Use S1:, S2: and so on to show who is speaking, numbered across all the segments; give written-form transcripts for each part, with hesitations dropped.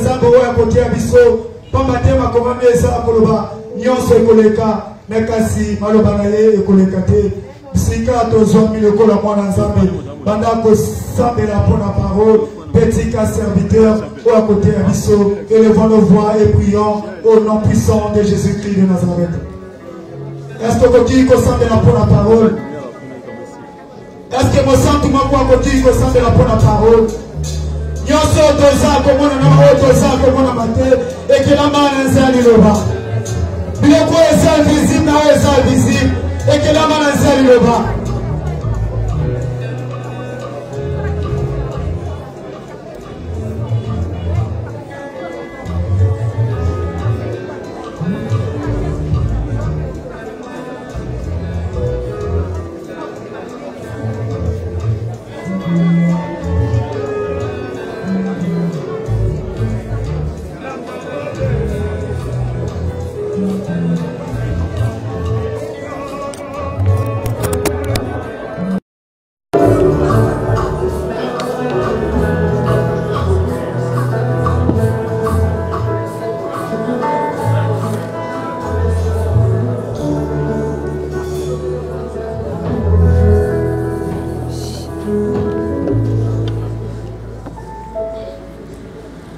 S1: nzambe oya kotia biso pamba te makomami eza koloba nyonso ekoleka me kasi maloba na ye ekoleka te sika tozwami lokola mwana nzambe banda kosambela mpona parole petit cas serviteur oya kotia biso élevons nos voix et prions au nom puissant de Jésus-Christ de Nazareth. Est-ce que koki kosambela mpona parole? Est-ce que mosantu moko akoki kosambela mpona parole? Nyonso toza komona na oyo toza komona mate ekelamba na nzali loba biloko eza visible na oyo eza visible ekelamba na nzali loba.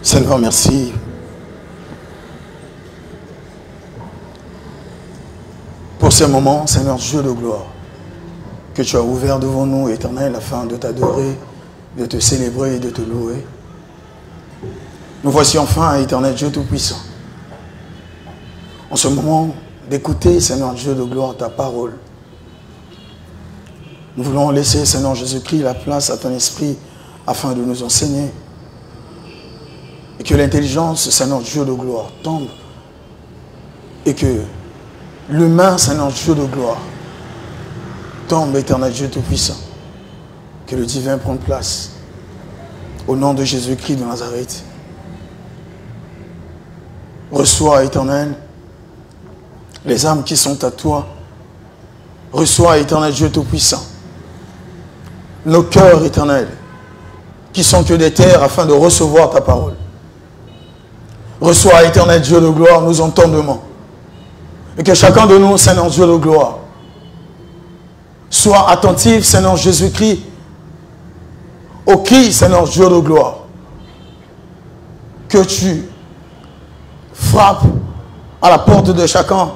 S2: Seigneur, merci pour ce moment, Seigneur Dieu de gloire, que tu as ouvert devant nous, Éternel, afin de t'adorer, de te célébrer et de te louer. Nous voici enfin, Éternel Dieu Tout-Puissant, en ce moment d'écouter, Seigneur Dieu de gloire, ta parole. Nous voulons laisser, Seigneur Jésus-Christ, la place à ton esprit afin de nous enseigner. Et que l'intelligence, Seigneur Dieu de gloire, tombe. Et que l'humain, Seigneur Dieu de gloire, tombe, Éternel Dieu Tout-Puissant. Que le divin prenne place. Au nom de Jésus-Christ de Nazareth. Reçois, Éternel, les âmes qui sont à toi. Reçois, Éternel Dieu Tout-Puissant, nos cœurs, Éternel, qui sont que des terres afin de recevoir ta parole. Reçois, Éternel Dieu de gloire, nos entendements. Et que chacun de nous, Seigneur Dieu de gloire, soit attentif, Seigneur Jésus-Christ, au cri, Seigneur Dieu de gloire, que tu frappes à la porte de chacun,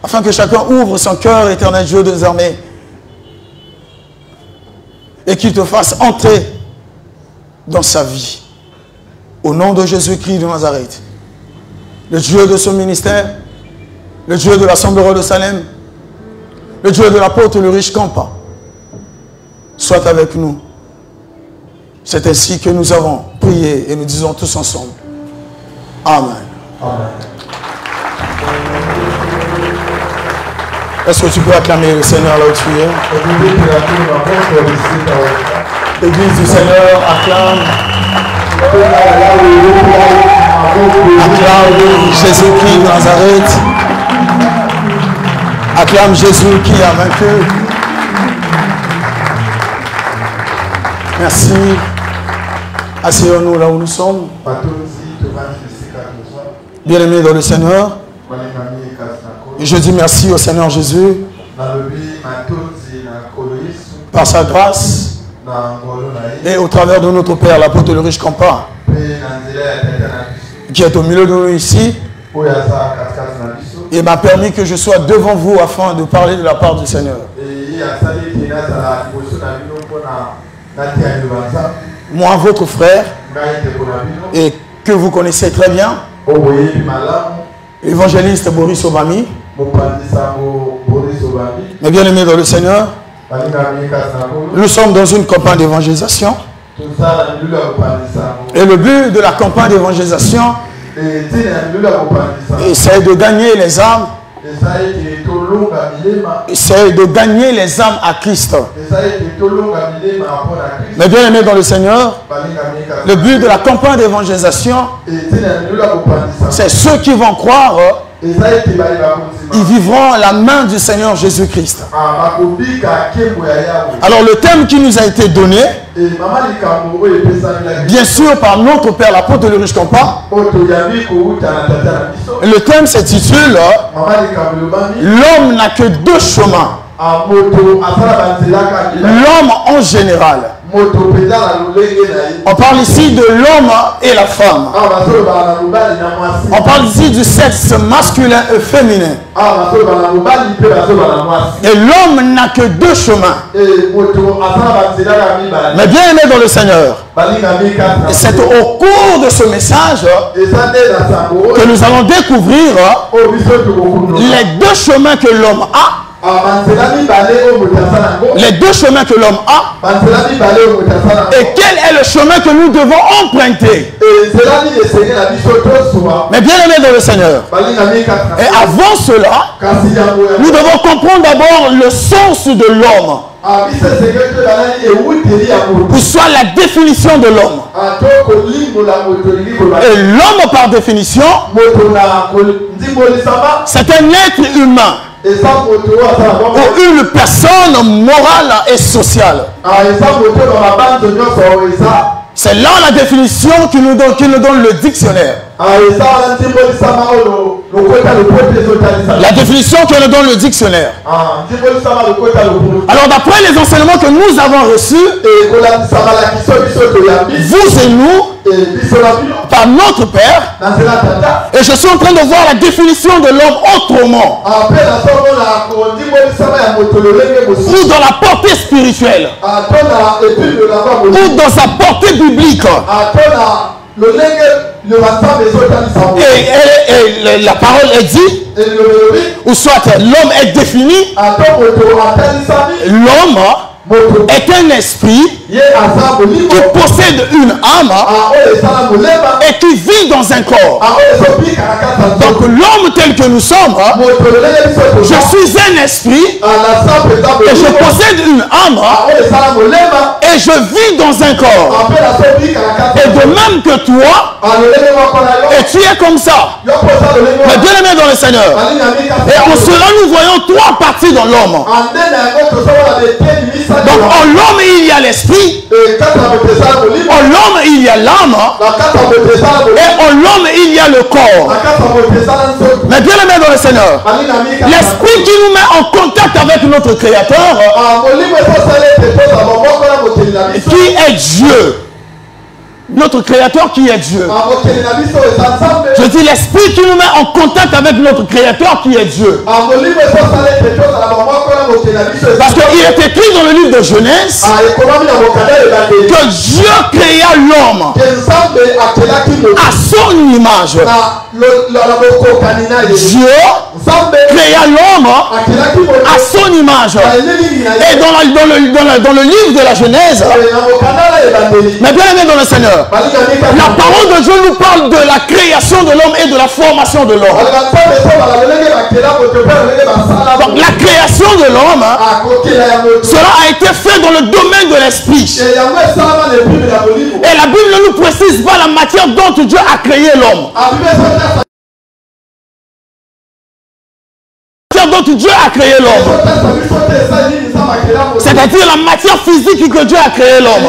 S2: afin que chacun ouvre son cœur, Éternel Dieu des armées, et qu'il te fasse entrer dans sa vie. Au nom de Jésus-Christ de Nazareth, le Dieu de ce ministère, le Dieu de l'Assemblée de Salem, le Dieu de l'apôtre le riche Campa, soit avec nous. C'est ainsi que nous avons prié et nous disons tous ensemble. Amen. Amen. Est-ce que tu peux acclamer le Seigneur là où tu es? L'église du Seigneur acclame. Acclame Jésus-Christ de Nazareth. Acclame Jésus qui a vaincu. Merci. Asseyons-nous là où nous sommes. Bien-aimés dans le Seigneur. Et je dis merci au Seigneur Jésus. Par sa grâce. Et au travers de notre Père, l'apôtre le riche Campa, qui est au milieu de nous ici, il m'a permis que je sois devant vous afin de parler de la part du Seigneur. Moi, votre frère, et que vous connaissez très bien, l'évangéliste Boris Obami, mais bien aimé dans le Seigneur, nous sommes dans une campagne d'évangélisation. Et le but de la campagne d'évangélisation, c'est de gagner les âmes. C'est de gagner les âmes à Christ. Mais bien aimé dans le Seigneur, le but de la campagne d'évangélisation, c'est ceux qui vont croire ils vivront à la main du Seigneur Jésus-Christ. Alors le thème qui nous a été donné, bien sûr par notre Père l'apôtre de Riche Compa, le thème s'intitule « L'homme n'a que deux chemins ». L'homme en général. On parle ici de l'homme et la femme. On parle ici du sexe masculin et féminin. Et l'homme n'a que deux chemins. Mais bien aimé dans le Seigneur, et c'est au cours de ce message que nous allons découvrir les deux chemins que l'homme a. Les deux chemins que l'homme a. Et quel est le chemin que nous devons emprunter. Mais bien aimé dans le Seigneur. Et avant cela, nous devons comprendre d'abord le sens de l'homme. Pour soit la définition de l'homme. Et l'homme par définition, c'est un être humain. Ou une personne morale et sociale. C'est là la définition qui nous donne le dictionnaire. La définition que nous donne le dictionnaire. Alors d'après les enseignements que nous avons reçus, vous et nous, par notre Père, et je suis en train de voir la définition de l'homme autrement, ou dans la portée spirituelle, ou dans sa portée biblique. Et la parole est dit, ou soit l'homme est défini, l'homme est un esprit qui possède une âme et qui vit dans un corps. Donc l'homme tel que nous sommes, je suis un esprit et je possède une âme et je vis dans un corps. Et de même que toi, et tu es comme ça. Mais bien aimé dans le Seigneur. Et en cela nous voyons trois parties dans l'homme. Donc en l'homme il y a l'esprit, en l'homme il y a l'âme, et en l'homme il y a le corps. Mais bien aimé dans le Seigneur, l'esprit qui nous met en contact avec notre Créateur, qui est Dieu. Notre Créateur qui est Dieu. Je dis l'esprit qui nous met en contact avec notre Créateur qui est Dieu. Parce qu'il est écrit dans le livre de Genèse que Dieu créa l'homme à son image. Dieu créa l'homme à son image. Et dans le livre de la Genèse, mais bien aimé dans le Seigneur, la parole de Dieu nous parle de la création de l'homme et de la formation de l'homme. Donc la création de l'homme, cela a été fait dans le domaine de l'esprit. Et la Bible ne nous précise pas la matière dont Dieu a créé l'homme. Dont Dieu a créé l'homme. C'est-à-dire la matière physique que Dieu a créé l'homme.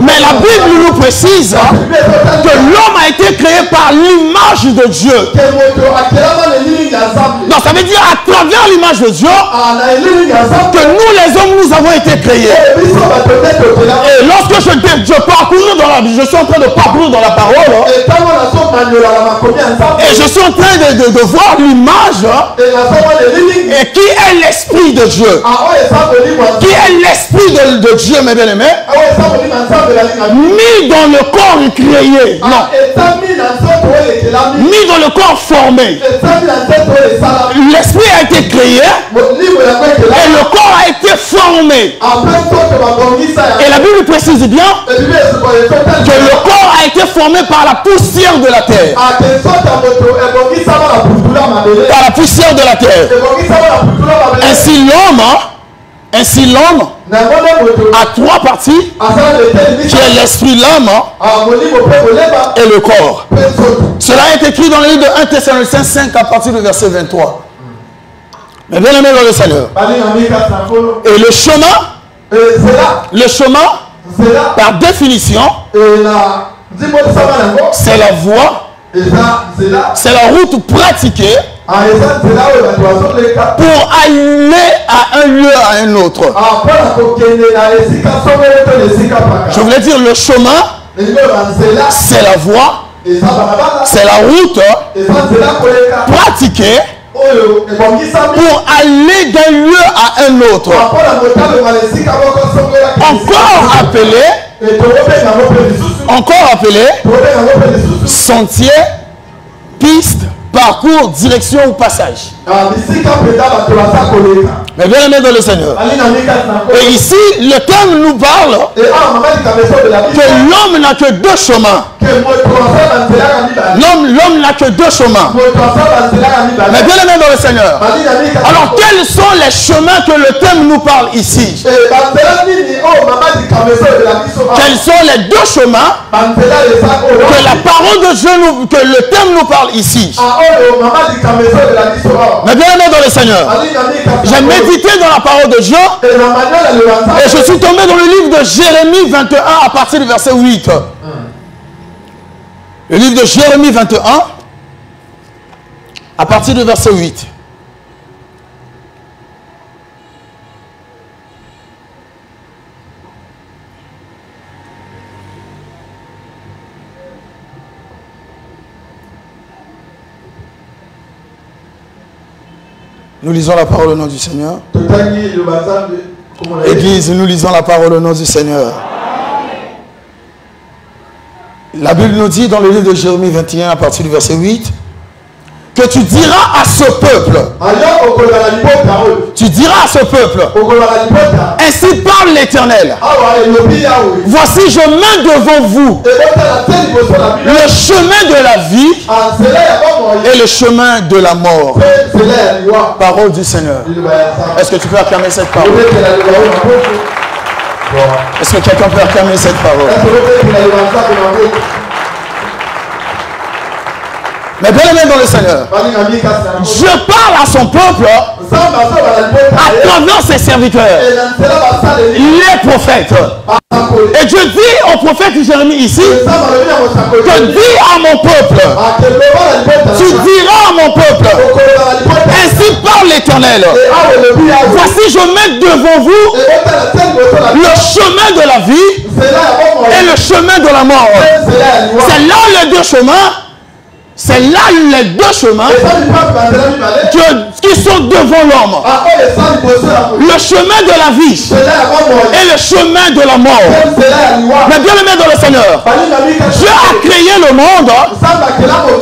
S2: Mais la Bible nous précise que l'homme a été créé par l'image de Dieu. Donc ça veut dire à travers l'image de Dieu que nous les hommes nous avons été créés. Et lorsque je suis en train de parcourir dans la parole, et je suis en train de voir l'image et qui est l'esprit de Dieu, qui est l'esprit de Dieu, mes bien-aimés, mis dans le corps créé, non, mis dans le corps formé. L'esprit a été créé et le corps a été formé. Et la Bible précise bien que le corps a été formé par la poussière de la terre. Par la poussière de la terre. Ainsi l'homme à trois parties, qui est l'esprit, l'âme et le corps. Cela est écrit dans le livre de 1 Thessaloniciens 5 à partir du verset 23. Mais bien aimé dans le Seigneur. Et le chemin, par définition, c'est la voie, c'est la route pratiquée pour aller à un lieu à un autre. Je voulais dire le chemin, c'est la voie, c'est la route pratiquée pour aller d'un lieu à un autre. Encore appelé sentier, piste, parcours, direction ou passage. Mais bien aimé dans le Seigneur. Et ici, le terme nous parle que l'homme n'a que deux chemins. L'homme n'a que deux chemins. Mais bien aimé dans le Seigneur. Alors, quels sont les chemins que le thème nous parle ici? Quels sont les deux chemins que la parole de Dieu que le thème nous parle ici? Mais bien aimé dans le Seigneur, j'ai médité dans la parole de Dieu et je suis tombé dans le livre de Jérémie 21 à partir du verset 8. Le livre de Jérémie 21 à partir du verset 8. Nous lisons la parole au nom du Seigneur. Église, nous lisons la parole au nom du Seigneur. La Bible nous dit dans le livre de Jérémie 21 à partir du verset 8 que tu diras à ce peuple, ainsi parle l'Éternel, voici je mets devant vous le chemin de la vie et le chemin de la mort. Parole du Seigneur. Est-ce que tu peux acclamer cette parole? Est-ce que quelqu'un peut acclamer cette parole? Mais bien aimé dans le Seigneur, je parle à son peuple à travers ses serviteurs, les prophètes. Et je dis au prophète Jérémie ici, que dis à mon peuple, tu diras à mon peuple, ainsi parle l'Éternel, voici je mets devant vous le chemin de la vie et le chemin de la mort. C'est là les deux chemins. C'est là les deux chemins qui sont devant l'homme. Le chemin de la vie et le chemin de la mort. Mais bien aimé dans le Seigneur, Dieu a créé le monde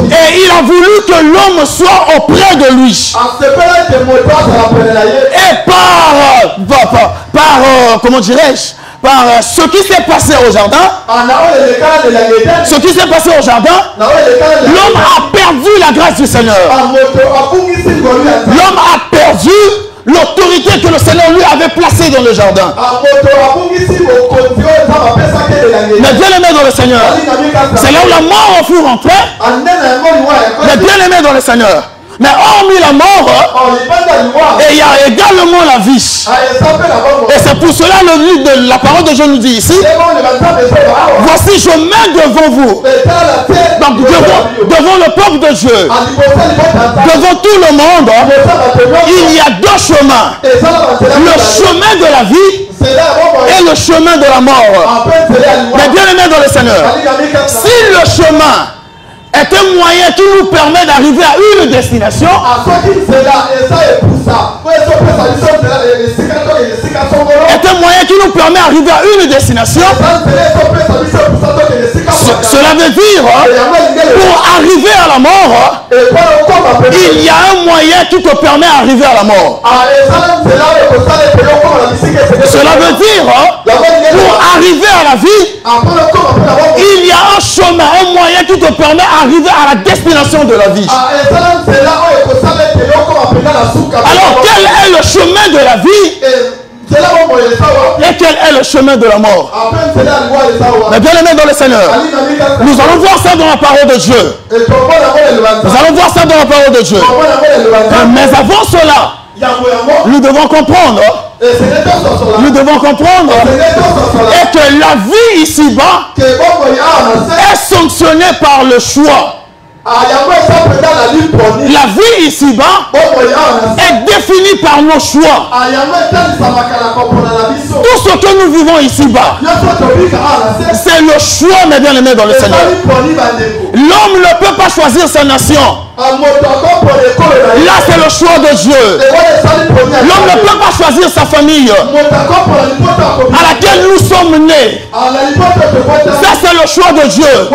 S2: et il a voulu que l'homme soit auprès de lui. Et par comment dirais-je, par ce qui s'est passé au jardin, l'homme a perdu la grâce du Seigneur. L'homme a perdu l'autorité que le Seigneur lui avait placée dans le jardin. Mais bien aimé dans le Seigneur, c'est là où la mort fut rentrée. Mais bien aimé dans le Seigneur, mais hormis la mort, et il y a également la vie. Et c'est pour cela le livre de la parole de Dieu nous dit ici, voici je mets devant vous, donc devant le peuple de Dieu, devant tout le monde, il y a deux chemins, le chemin de la vie et le chemin de la mort. Mais bien aimé dans le Seigneur, si le chemin est un moyen qui nous permet d'arriver à une destination, est un moyen qui nous permet d'arriver à une destination, cela veut dire, pour arriver à la mort, il y a un moyen qui te permet d'arriver à la mort. Cela veut dire, pour arriver à la vie, il y a un chemin, un moyen qui te permet d'arriver à la destination de la vie. Alors, quel est le chemin de la vie? Et quel est le chemin de la mort? Mais bien aimé dans le Seigneur, nous allons voir ça dans la parole de Dieu. Nous allons voir ça dans la parole de Dieu. Mais avant cela, nous devons comprendre. Nous devons comprendre et que la vie ici-bas est sanctionnée par le choix. La vie ici-bas est définie par nos choix. Tout ce que nous vivons ici-bas, c'est le choix, mes bien-aimés dans le Seigneur. L'homme ne peut pas choisir sa nation. Là, c'est le choix de Dieu. L'homme ne peut pas choisir sa famille à laquelle nous sommes nés. Ça, c'est le choix de Dieu.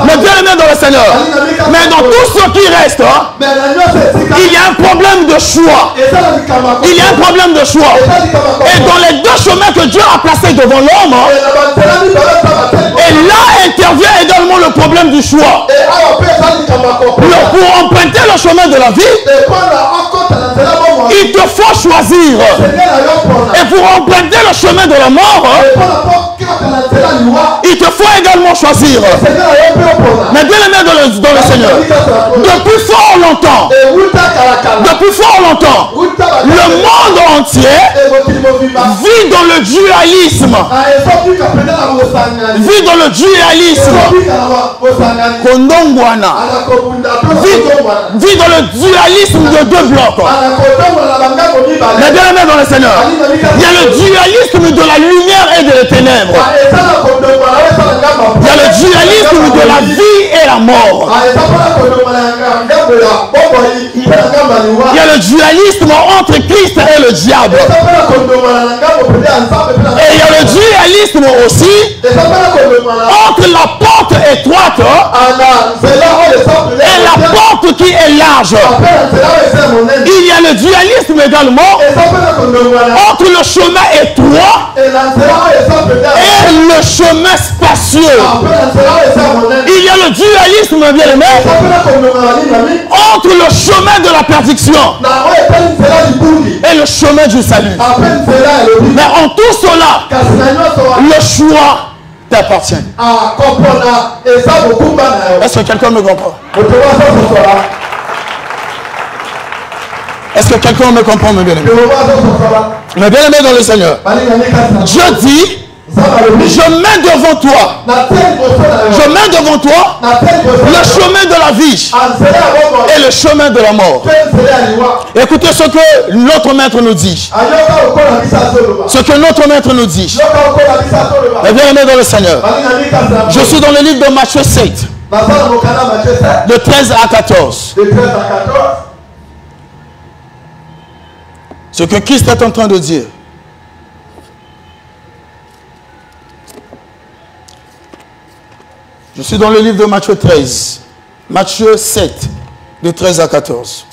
S2: Mais bien aimé dans le Seigneur. Mais dans tout ce qui reste, il y a un problème de choix. Il y a un problème de choix. Et dans les deux chemins que Dieu a placés devant l'homme, et là intervient également le problème du choix. Pour emprunter le chemin de la vie, il te faut choisir. Et pour emprunter le chemin de la mort, il te faut également choisir. Mais bien aimé dans le Seigneur, depuis fort longtemps, le monde entier vit dans le dualisme. Vit dans le dualisme. Kondongwana. Vit dans le dualisme de deux blocs. Mais bien aimé dans le Seigneur, il y a le dualisme de la lumière et de les ténèbres. Il y a le dualisme de la vie et la mort. Il y a le dualisme entre Christ et le diable. Et il y a le dualisme aussi entre la porte étroite et la porte qui est large. Il y a le dualisme également entre le chemin étroit et le chemin spacieux. Il y a le dualisme, bien aimé, entre le chemin de la perdition et le chemin du salut. Mais en tout cela, le choix t'appartient. Est-ce que quelqu'un me comprend? Est-ce que quelqu'un me comprend, mes bien-aimés? Mes bien-aimés dans le Seigneur, Dieu dit, je mets devant toi le chemin de la vie et le chemin de la mort. Écoutez ce que notre maître nous dit. Ce que notre maître nous dit. Mes bien-aimés dans le Seigneur, je suis dans le livre de Matthieu 7, de 13 à 14. Ce que Christ est en train de dire. Je suis dans le livre de Matthieu 13. Matthieu 7, de 13 à 14.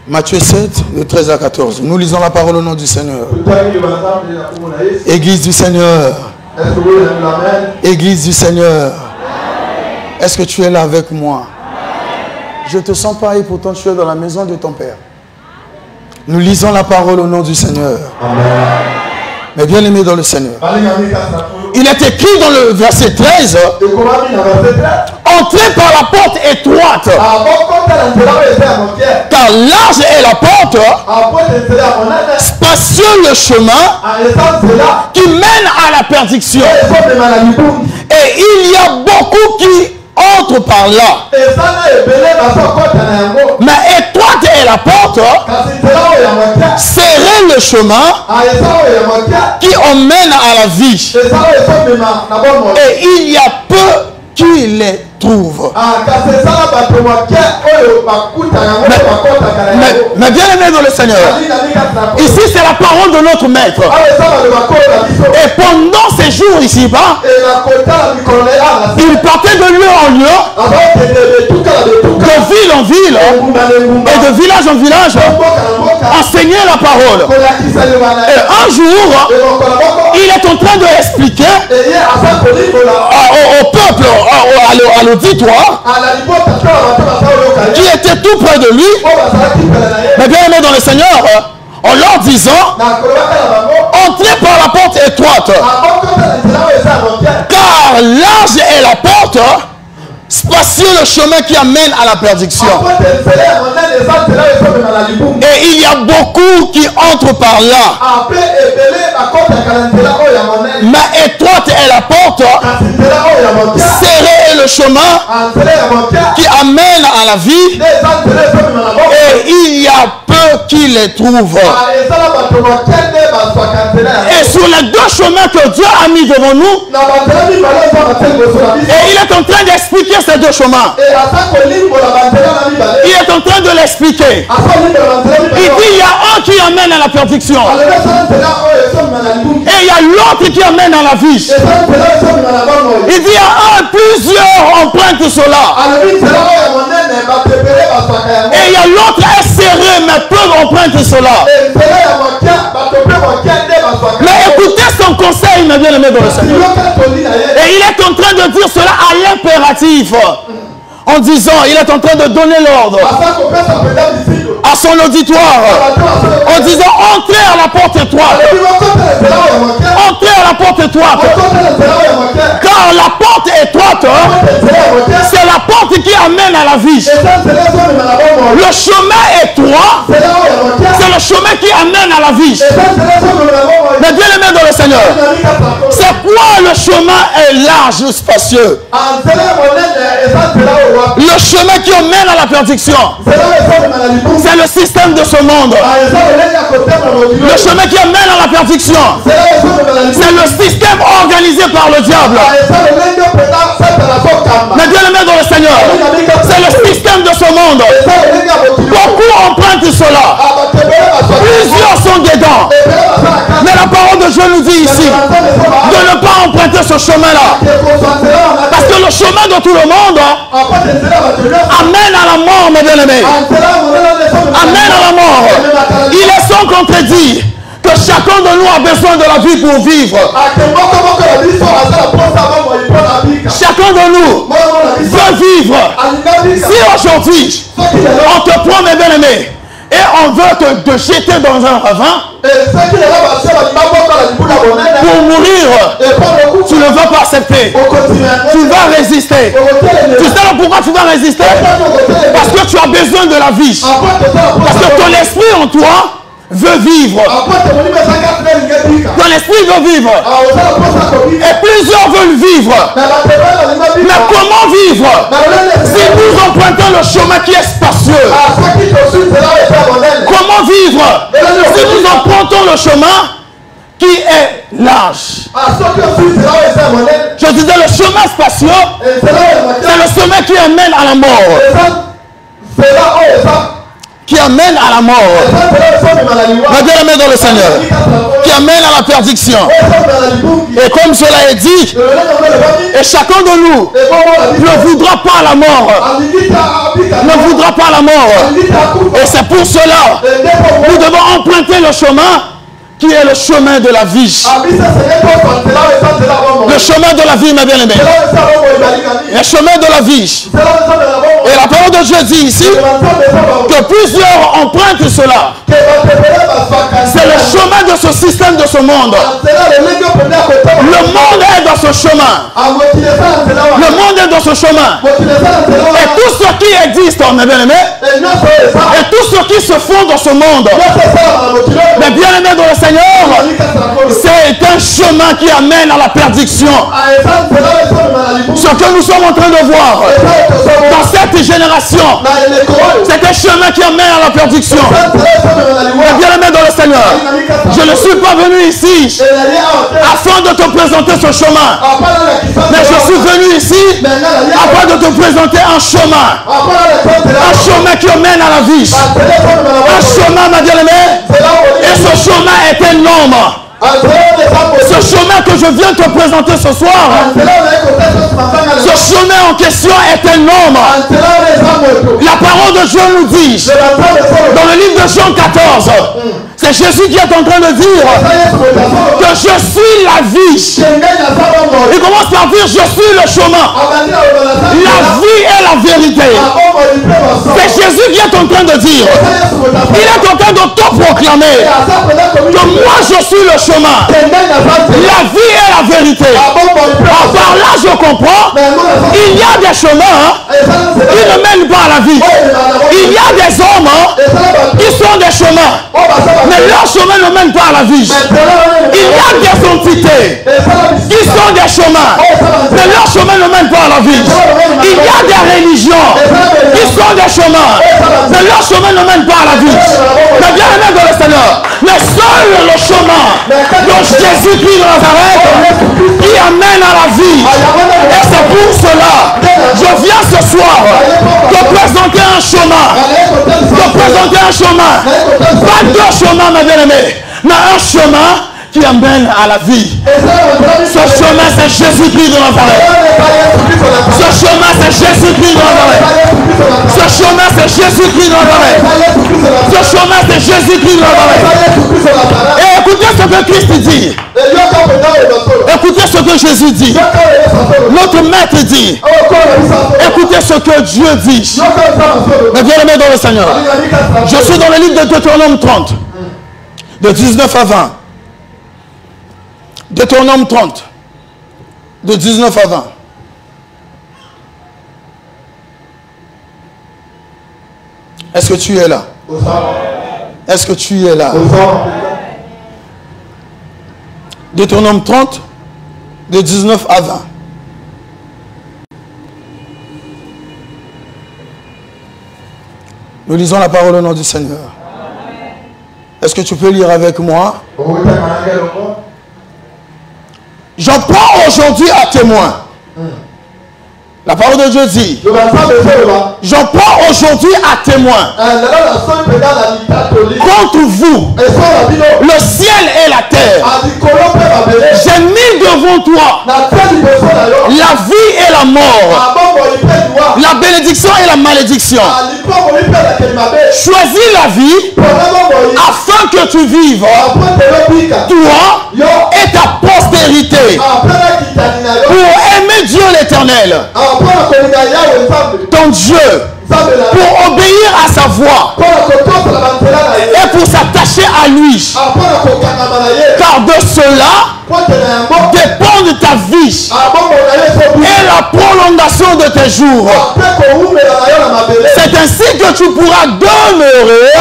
S2: Matthieu 7, de 13 à 14. Nous lisons la parole au nom du Seigneur. Église du Seigneur. Église du Seigneur. Est-ce que tu es là avec moi? Je te sens pas et pourtant tu es dans la maison de ton Père. Nous lisons la parole au nom du Seigneur. Amen. Mais bien aimé dans le Seigneur. Il est écrit dans le verset 13. Entrez par la porte étroite. Car large est la porte. Spacieux le chemin qui mène à la perdition. Et il y a beaucoup qui entre par là. Mais étroite est la porte, serré le chemin qui emmène à la vie. Et il y a peu qui les trouvent. Mais bien aimé dans le Seigneur, ici c'est la parole de notre maître. Et pendant ces jours ici-bas, il partait de lieu en lieu, de ville en ville, et de village en village, enseigner la parole. Et un jour, Il est en train de expliquer au peuple, à l'auditoire, qui était tout près de lui, mais bien aimé dans le Seigneur, en leur disant, entrez par la porte étroite, car large est la porte, spacieux le chemin qui amène à la perdition. Et il y a beaucoup qui entrent par là. Mais étroite est la porte, serré est le chemin qui amène à la vie. Et il y a peu qui les trouvent. Et sur les deux chemins que Dieu a mis devant nous, et il est en train d'expliquer ces deux chemins. Il est en train de l'expliquer. Il dit il y a un qui amène à la perdition. Et il y a l'autre qui amène à la vie. Il dit il y a plusieurs empreintes cela. Et il y a l'autre est serré mais peu empreintes cela. Mais écoutez son conseil, mes bien-aimés dans le Seigneur. Et il est en train de dire cela à l'impératif. En disant, il est en train de donner l'ordre à son auditoire. En disant, entrez à la porte étroite. Entrez à la porte étroite. Car la porte étroite, c'est la porte qui amène à la vie. Le chemin étroit, c'est le chemin qui amène à la vie. Mais bien aimé dans le Seigneur, c'est quoi le chemin est large ou spacieux? Le chemin qui mène à la perdition, c'est le système de ce monde. Le chemin qui mène à la perdition, c'est le système organisé par le diable. Mais bien aimé dans le Seigneur, c'est le système de ce monde. Beaucoup empruntent cela. Plusieurs sont dedans. Mais la parole de Dieu nous dit ici de ne pas emprunter ce chemin-là. Parce que le chemin de tout le monde amène à la mort, mes bien-aimés. Amène à la mort. Il est sans contredit que chacun de nous a besoin de la vie pour vivre. Chacun de nous veut vivre. Si aujourd'hui on te prend, mes bien-aimés, et on veut te jeter dans un ravin pour mourir, tu ne vas pas accepter. Tu vas résister. Tu sais pourquoi tu vas résister? Parce que tu as besoin de la vie. Parce que ton esprit en toi veut vivre. Ton esprit veut vivre. Et plusieurs veulent vivre. Mais comment vivre si nous empruntons le chemin qui est spacieux? Comment vivre si nous empruntons le chemin qui est large? Je disais le chemin spacieux, c'est le chemin qui amène à la mort. Qui amène à la mort. Mais bien aimé dans le Seigneur, qui amène à la perdition. Et comme cela est dit, et chacun de nous ne voudra pas la mort. Ne voudra pas la mort. Et c'est pour cela nous devons emprunter le chemin qui est le chemin de la vie. Le chemin de la vie, mes bien-aimés. Le chemin de la vie. Et la parole de Dieu dit ici que plusieurs empruntent cela. C'est le chemin de ce système de ce monde. Le monde est dans ce chemin. Le monde est dans ce chemin. Et tout ce qui existe, mes bien-aimés, et tout ce qui se font dans ce monde, mes bien-aimés dans le Seigneur, c'est un chemin qui amène à la perdition. Ce que nous sommes en train de voir dans cette génération, c'est un chemin qui amène à la perdition. Bien-aimé dans le Seigneur, je ne suis pas venu ici afin de te présenter ce chemin, mais je suis venu ici afin de te présenter un chemin qui mène à la vie, un chemin, ma bien-aimée, et ce chemin est énorme. Ce chemin que je viens te présenter ce soir, ce chemin en question est énorme. La parole de Dieu nous dit dans le livre de Jean 14, C'est Jésus qui est en train de dire que je suis la vie. Il commence par dire je suis le chemin, la vie et la vérité. C'est Jésus qui est en train de dire. Il est en train d'auto-proclamer que moi je suis le chemin, la vie et la vérité. Par là je comprends, il y a des chemins qui ne mènent pas à la vie. Il y a des hommes qui sont des chemins, mais leur chemin ne mène pas à la vie. Il y a des entités qui sont des chemins, mais leur chemin ne mène pas à la vie. Il y a des religions qui sont des chemins, mais leur chemin ne mène pas à la vie. Mais bien aimé dans le Seigneur, mais seul le chemin de Jésus-Christ de Nazareth qui amène à la vie. Et c'est pour cela je viens ce soir te présenter un chemin. Te présenter un chemin. Pas deux chemins, mes bien-aimés, mais un chemin qui amène à la vie. Ce chemin, c'est Jésus-Christ de Nazareth. Ce chemin, c'est Jésus-Christ de Nazareth. Ce chemin, c'est Jésus-Christ de Nazareth. Ce chemin, c'est Jésus-Christ de Nazareth. Et écoutez ce que Christ dit. Écoutez ce que Jésus dit. Notre maître dit. Écoutez ce que Dieu dit. Mais bien-aimés dans le Seigneur, je suis dans le livre de Deutéronome 30, de 19 à 20. Deutéronome 30, de 19 à 20. Est-ce que tu es là? Est-ce que tu es là? Deutéronome 30, de 19 à 20. Nous lisons la parole au nom du Seigneur. Est-ce que tu peux lire avec moi? J'en prends aujourd'hui à témoin. La parole de Dieu dit, j'en prends aujourd'hui à témoin contre vous le ciel et la terre. J'ai mis devant toi la vie et la mort, la bénédiction et la malédiction. Choisis la vie afin que tu vives, toi et ta postérité, pour aimer Dieu l'Éternel, ton Dieu, pour obéir à sa voix et pour s'attacher à lui, car de cela dépend de ta vie et la prolongation de tes jours. C'est ainsi que tu pourras demeurer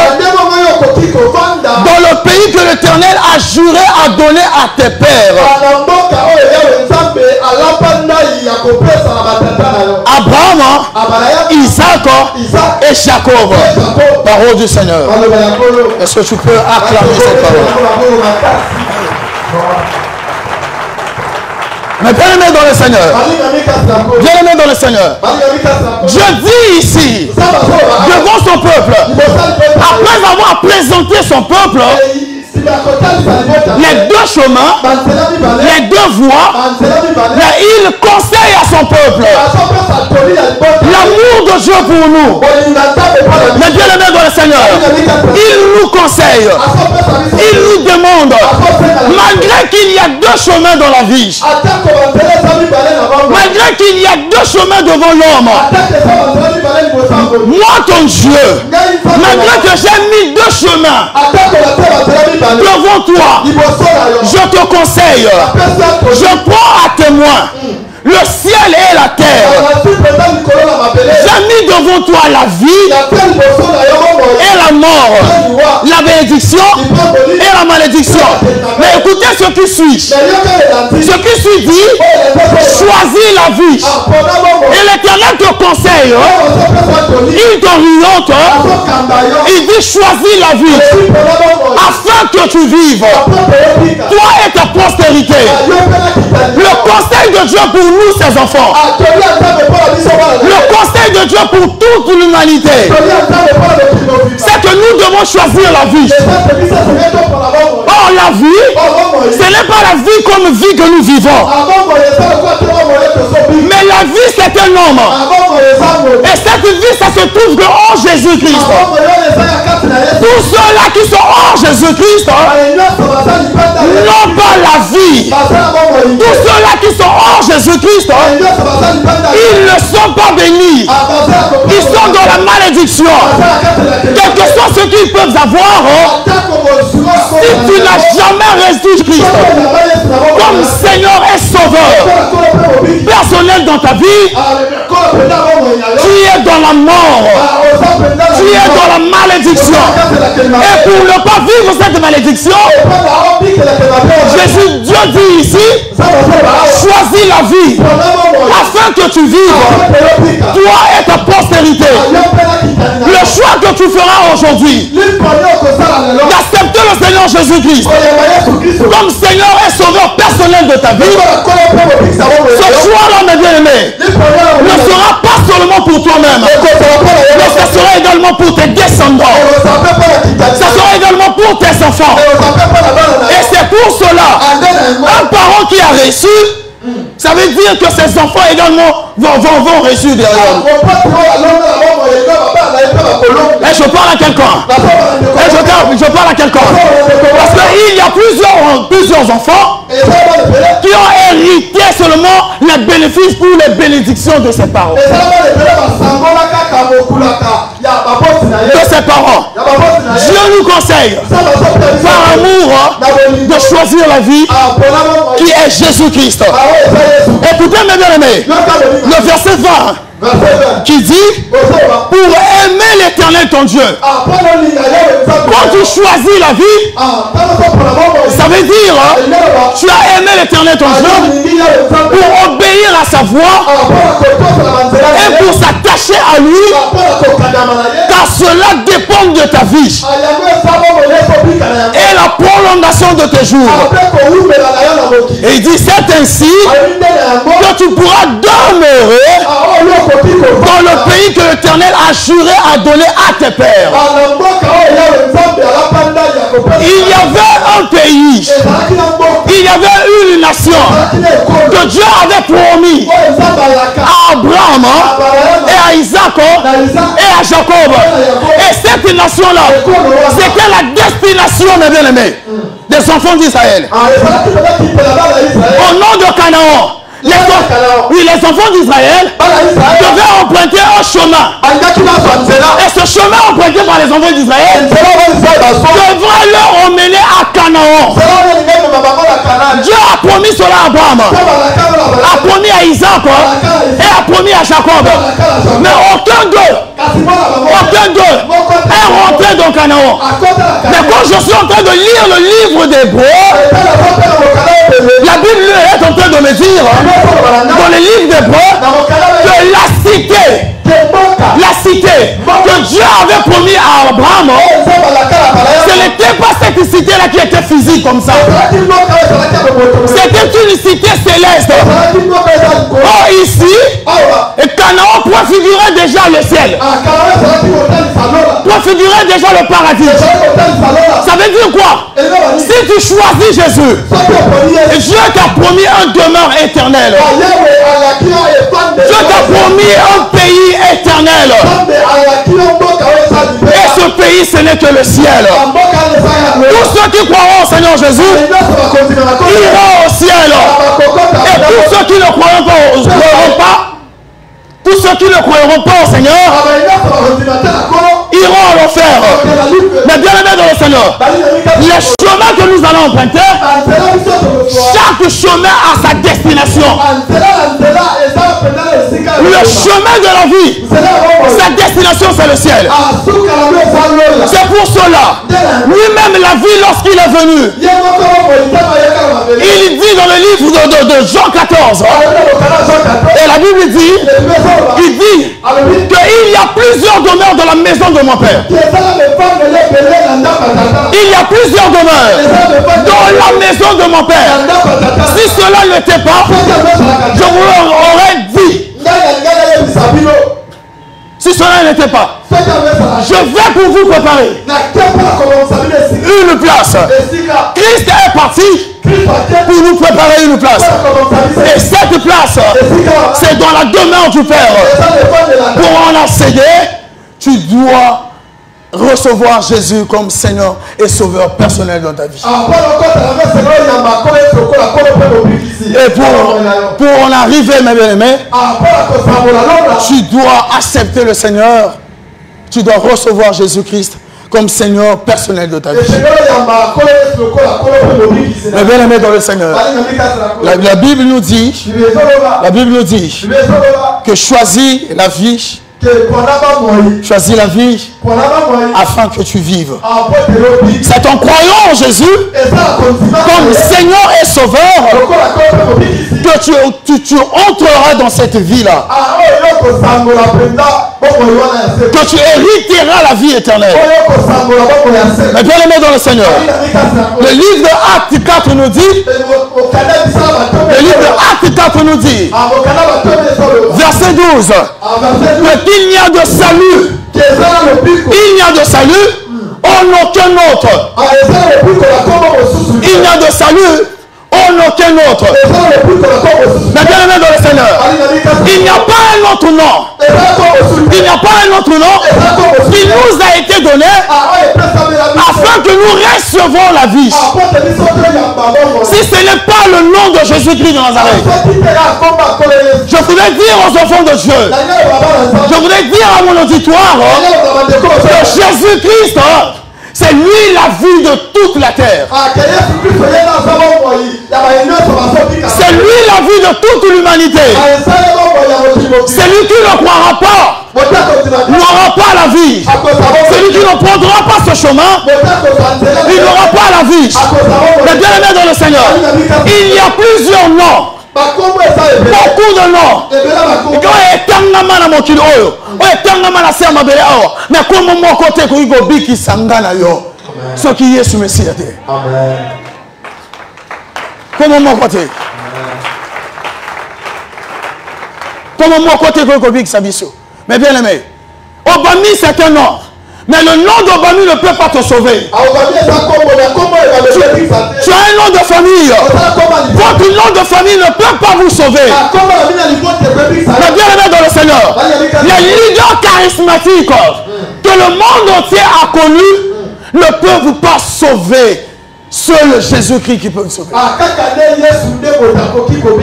S2: dans le pays que l'Éternel a juré à donner à tes pères, Abraham, Isaac et Jacob. Parole du Seigneur. Est-ce que tu peux acclamer cette parole? Mais bien aimé dans le Seigneur, bien aimé dans le Seigneur, Dieu dit ici devant son peuple, après avoir présenté son peuple, les deux chemins, les deux voies, mais il conseille à son peuple l'amour de Dieu pour nous. Mais bien aimé dans le Seigneur, il nous conseille, il nous demande, malgré qu'il y a deux chemins dans la vie, malgré qu'il y a deux chemins devant l'homme, moi ton Dieu, malgré que j'ai mis deux chemins devant toi, je te conseille, je prends à témoin le ciel et la terre. J'ai mis devant toi la vie et la mort, la bénédiction et la malédiction. Mais écoutez ce qui suit. Ce qui suit dit, choisis la vie. Et l'Éternel te conseille, il t'oriente, il dit choisis la vie afin que tu vives, toi et ta postérité. Le conseil de Dieu pour nous, ses enfants. Le conseil de Dieu pour toute l'humanité, c'est que nous devons choisir la vie. Or la vie, ce n'est pas la vie comme vie que nous vivons, mais la vie c'est un homme. Et cette vie, ça se trouve en Jésus-Christ. Tous ceux-là qui sont hors Jésus-Christ n'ont pas la vie. Tous ceux-là qui sont hors Jésus-Christ, ils ne sont pas bénis. Ils sont dans la malédiction. Quel que soit ce qu'ils peuvent avoir, si tu n'as jamais reçu Christ comme Seigneur et Sauveur personnel dans ta vie, tu es dans la mort. Tu es dans la malédiction. Et pour ne pas vivre cette malédiction, Jésus, Dieu dit ici, choisis la vie afin que tu vives, toi et ta postérité. Le choix que tu feras aujourd'hui, d'accepter le Seigneur Jésus-Christ comme Seigneur et Sauveur personnel de ta vie, ce choix-là, mes bien-aimés, ne sera pas seulement pour toi-même, mais ce sera également pour tes descendants, ce sera également pour tes enfants. Et c'est pour cela, un parent qui a reçu, ça veut dire que ses enfants également vont reçu derrière. Et je parle à quelqu'un. Je parle à quelqu'un. Parce qu'il y a plusieurs enfants qui ont hérité seulement les bénéfices pour les bénédictions de ses parents. De ses parents. Dieu nous conseille, par amour, de choisir la vie qui est Jésus-Christ. Écoutez mes bien-aimés, le verset 20 qui dit, pour aimer l'Éternel ton Dieu. Quand tu choisis la vie, ça veut dire tu as aimé l'Éternel ton Dieu pour obéir à sa voix et pour s'attacher à lui, car cela dépend de ta vie et la prolongation de tes jours. Et il dit, c'est ainsi que tu pourras demeurer dans le pays que l'Éternel a juré à donner à tes pères. Il y avait un pays, il y avait une nation que Dieu avait promis à Abraham et à Isaac et à Jacob. Et cette nation-là, c'était la destination, mes bien-aimés, des enfants d'Israël. Au nom de Canaan, les enfants d'Israël devaient emprunter un chemin. Et ce chemin emprunté par les enfants d'Israël devrait leur emmener à Canaan. Dieu a promis cela à Abraham, a promis à Isaac et a promis à Jacob. Mais aucun d'eux est rentré dans Canaan. Mais quand je suis en train de lire le livre d'Hébreux, la Bible est en train de me dire dans le livre d'Hébreux que la cité que Dieu avait promis à Abraham, ce n'était pas cette cité-là qui était physique comme ça. C'était une cité céleste. Or ici, Canaan préfigurait déjà le ciel, préfigurait déjà le paradis. Ça veut dire quoi? Si tu choisis Jésus, Dieu t'a promis un demeure éternel. Dieu t'a promis un pays éternel. Et ce pays, ce n'est que le ciel. Tous ceux qui croiront au Seigneur Jésus iront au ciel. Et tous ceux qui ne croiront pas, tous ceux qui ne croiront pas au Seigneur iront à l'enfer. Mais bien aimés dans le Seigneur, les chemins que nous allons emprunter, chaque chemin a sa destination. Le chemin de la vie, sa destination c'est le ciel. C'est pour cela, lui-même la vie lorsqu'il est venu, il dit dans le livre de Jean 14, et la Bible dit, il dit qu'il y a plusieurs demeures dans la maison de mon Père. Il y a plusieurs demeures dans la maison de mon Père. Si cela n'était pas, je vous l'aurais dit. Si cela n'était pas, je vais pour vous préparer une place. Christ est parti pour nous préparer une place. Et cette place, c'est dans la demeure du Père. Pour en accéder, tu dois recevoir Jésus comme Seigneur et Sauveur personnel dans ta vie. Et pour en arriver, mes bien-aimés, tu dois accepter le Seigneur. Tu dois recevoir Jésus-Christ comme Seigneur personnel de ta vie. Mais bien aimé dans le Seigneur, la Bible nous dit que choisis la vie afin que tu vives. C'est en croyant en Jésus comme Seigneur et Sauveur que tu entreras dans cette vie-là. Que tu hériteras la vie éternelle. Mais bien aimé dans le Seigneur, le livre de Actes 4 nous dit, verset 12, qu'il n'y a de salut, en aucun autre. Il n'y a de salut en aucun autre. Mais bien aimé dans le Seigneur, il n'y a pas un autre nom. Il n'y a pas un autre nom qui nous a été donné afin que nous recevons la vie. Si ce n'est pas le nom de Jésus-Christ de Nazareth, je voudrais dire aux enfants de Dieu, je voudrais dire à mon auditoire que Jésus-Christ, c'est lui la vie de toute la terre. C'est lui la vie de toute l'humanité. Celui qui ne croira pas n'aura pas la vie. Celui qui ne prendra pas ce chemin, il n'aura pas la vie. Mais bien aimé dans le Seigneur, il y a plusieurs noms. Beaucoup de noms. Mais comme mon côté qui sangana yo, ce qui est sous Messie. Comme mon côté. Comme mon côté qui s'abisso. Mais bien aimé, Obami c'est un nom. Mais le nom d'Obami ne peut pas te sauver. Tu as un nom de famille. Votre nom de famille ne peut pas vous sauver. Mais bien aimé dans le Seigneur, les leaders charismatiques que le monde entier a connus ne peuvent pas sauver. Seul Jésus-Christ qui peut nous sauver.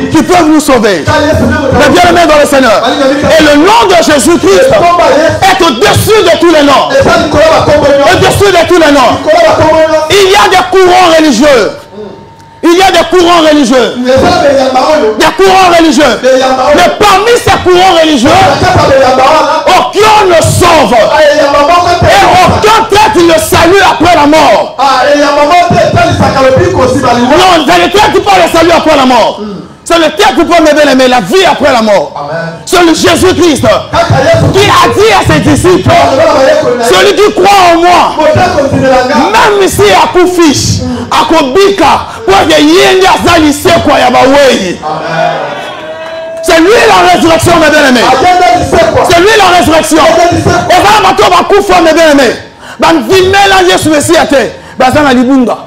S2: Qui peuvent nous sauver. Mais bien aimé dans le Seigneur. Et le nom de Jésus-Christ est au-dessus de tous les noms. Au-dessus de tous les noms. Il y a des courants religieux. Il y a des courants religieux. Des courants religieux. Mais parmi ces courants religieux, aucun ne sauve. Et aucun traite le salut après la mort. Non, je ne traite pas le salut après la mort. C'est le traite pour me bien-aimer, la vie après la mort. C'est le Jésus-Christ qui a dit à ses disciples, celui qui croit en moi, même si à coup fiche, à coup bika, c'est lui la résurrection, mes bien-aimés. C'est lui la résurrection. Et voilà, maintenant, on va coup fort, mes bien-aimés. Bah, là, Jésus Messie à terre. Bah, ça, on a libunga.